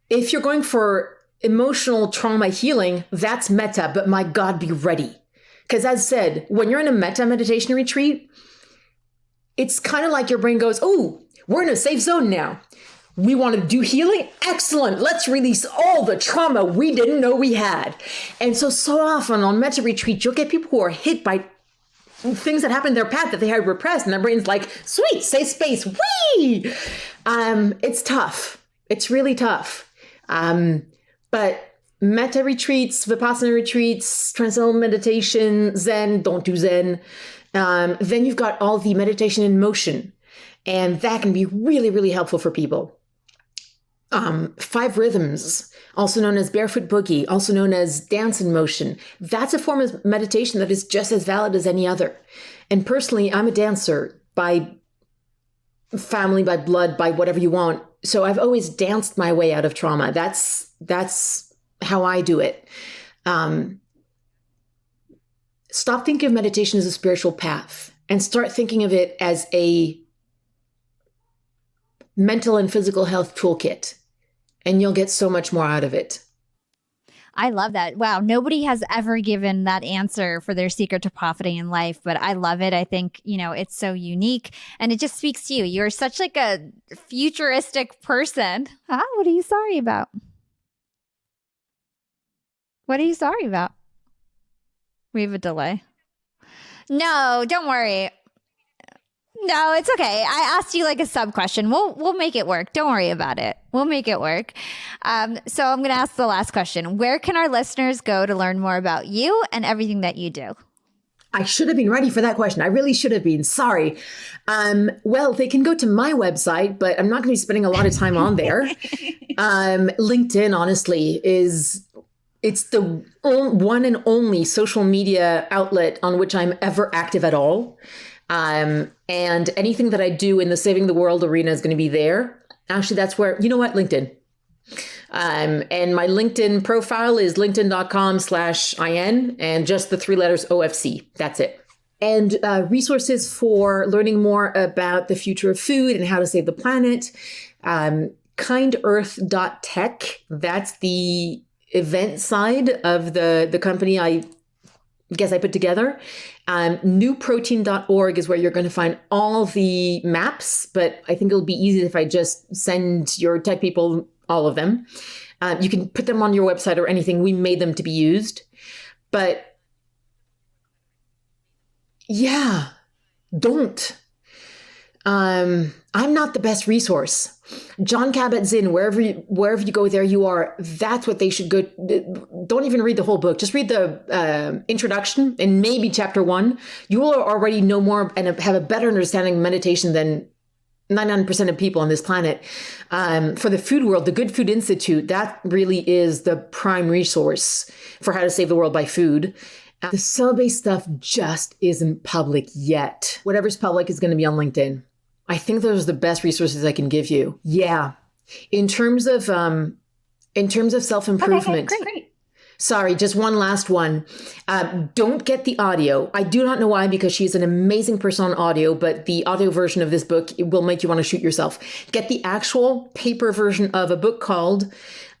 If you're going for emotional trauma healing, that's metta, but my God, be ready. Because as said, when you're in a metta meditation retreat, it's kind of like your brain goes, oh, we're in a safe zone now. We want to do healing? Excellent. Let's release all the trauma we didn't know we had. And so often on metta retreat, you'll get people who are hit by things that happened in their path that they had repressed, and their brain's like, sweet, safe space, whee! It's tough. It's really tough. But metta retreats, Vipassana retreats, transcendental meditation, Zen, don't do Zen. Then you've got all the meditation in motion, and that can be really, really helpful for people. 5 rhythms, also known as barefoot boogie, also known as dance in motion. That's a form of meditation that is just as valid as any other. And personally, I'm a dancer by family, by blood, by whatever you want. So I've always danced my way out of trauma. That's how I do it. Stop thinking of meditation as a spiritual path and start thinking of it as a mental and physical health toolkit, and you'll get so much more out of it. I love that. Wow. Nobody has ever given that answer for their secret to profiting in life, but I love it. I think, it's so unique and it just speaks to you. You're such like a futuristic person. What are you sorry about? What are you sorry about? We have a delay. No, don't worry. No, it's okay. I asked you like a sub question. We'll make it work. Don't worry about it. We'll make it work. So I'm going to ask the last question. Where can our listeners go to learn more about you and everything that you do? I should have been ready for that question. I really should have been. Sorry. Well, they can go to my website, but I'm not going to be spending a lot of time on there. LinkedIn, honestly, it's the one and only social media outlet on which I'm ever active at all. And anything that I do in the saving the world arena is going to be there. Actually, that's where, you know what? LinkedIn. And my LinkedIn profile is linkedin.com/IN and just the 3 letters OFC. That's it. And resources for learning more about the future of food and how to save the planet. Kindearth.Tech. That's the event side of the company I guess I put together. Newprotein.org is where you're going to find all the maps, but I think it'll be easy if I just send your tech people all of them. You can put them on your website or anything. We made them to be used. But yeah, don't. I'm not the best resource. John Kabat-Zinn, wherever you go, there you are. That's what they should go. Don't even read the whole book. Just read the introduction and maybe chapter 1. You will already know more and have a better understanding of meditation than 99% of people on this planet. For the food world, the Good Food Institute, that really is the prime resource for how to save the world by food. The cell-based stuff just isn't public yet. Whatever's public is going to be on LinkedIn. I think those are the best resources I can give you. Yeah. In terms of self-improvement. Okay, great. Sorry, just one last one. Don't get the audio. I do not know why, because she's an amazing person on audio, but the audio version of this book will make you want to shoot yourself. Get the actual paper version of a book called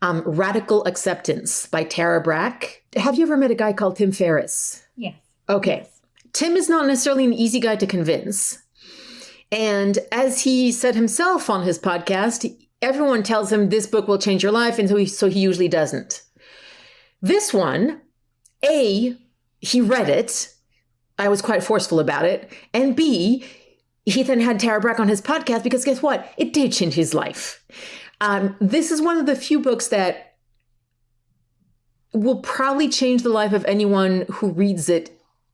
Radical Acceptance by Tara Brach. Have you ever met a guy called Tim Ferriss? Yes. Okay. Yes. Tim is not necessarily an easy guy to convince. And as he said himself on his podcast, everyone tells him this book will change your life, and so he usually doesn't. This one, A, he read it. I was quite forceful about it. And B, he then had Tara Brach on his podcast because guess what? It did change his life. This is one of the few books that will probably change the life of anyone who reads it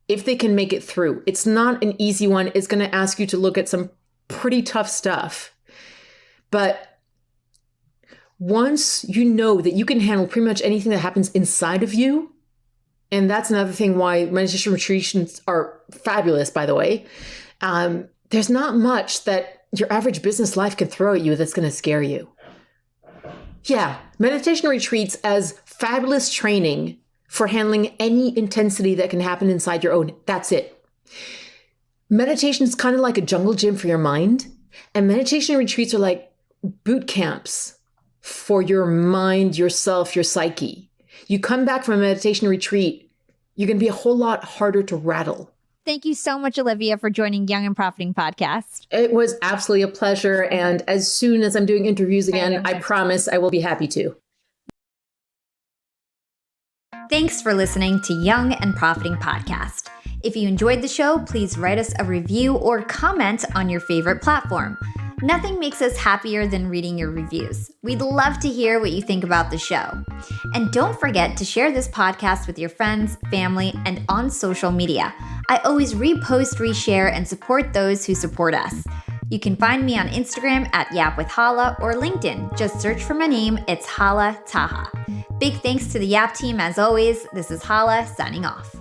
if they can make it through. It's not an easy one. It's going to ask you to look at some pretty tough stuff. But once you know that you can handle pretty much anything that happens inside of you, and that's another thing why meditation retreats are fabulous, by the way, there's not much that your average business life can throw at you that's going to scare you. Yeah, meditation retreats as fabulous training for handling any intensity that can happen inside your own. That's it. Meditation is kind of like a jungle gym for your mind, and meditation retreats are like boot camps for your mind, yourself, your psyche. You come back from a meditation retreat, you're going to be a whole lot harder to rattle. Thank you so much, Olivia, for joining Young and Profiting Podcast. It was absolutely a pleasure. And as soon as I'm doing interviews again, I promise I will be happy to. Thanks for listening to Young and Profiting Podcast. If you enjoyed the show, please write us a review or comment on your favorite platform. Nothing makes us happier than reading your reviews. We'd love to hear what you think about the show. And don't forget to share this podcast with your friends, family, and on social media. I always repost, reshare, and support those who support us. You can find me on Instagram at YAP with Hala or LinkedIn. Just search for my name. It's Hala Taha. Big thanks to the YAP team as always. This is Hala signing off.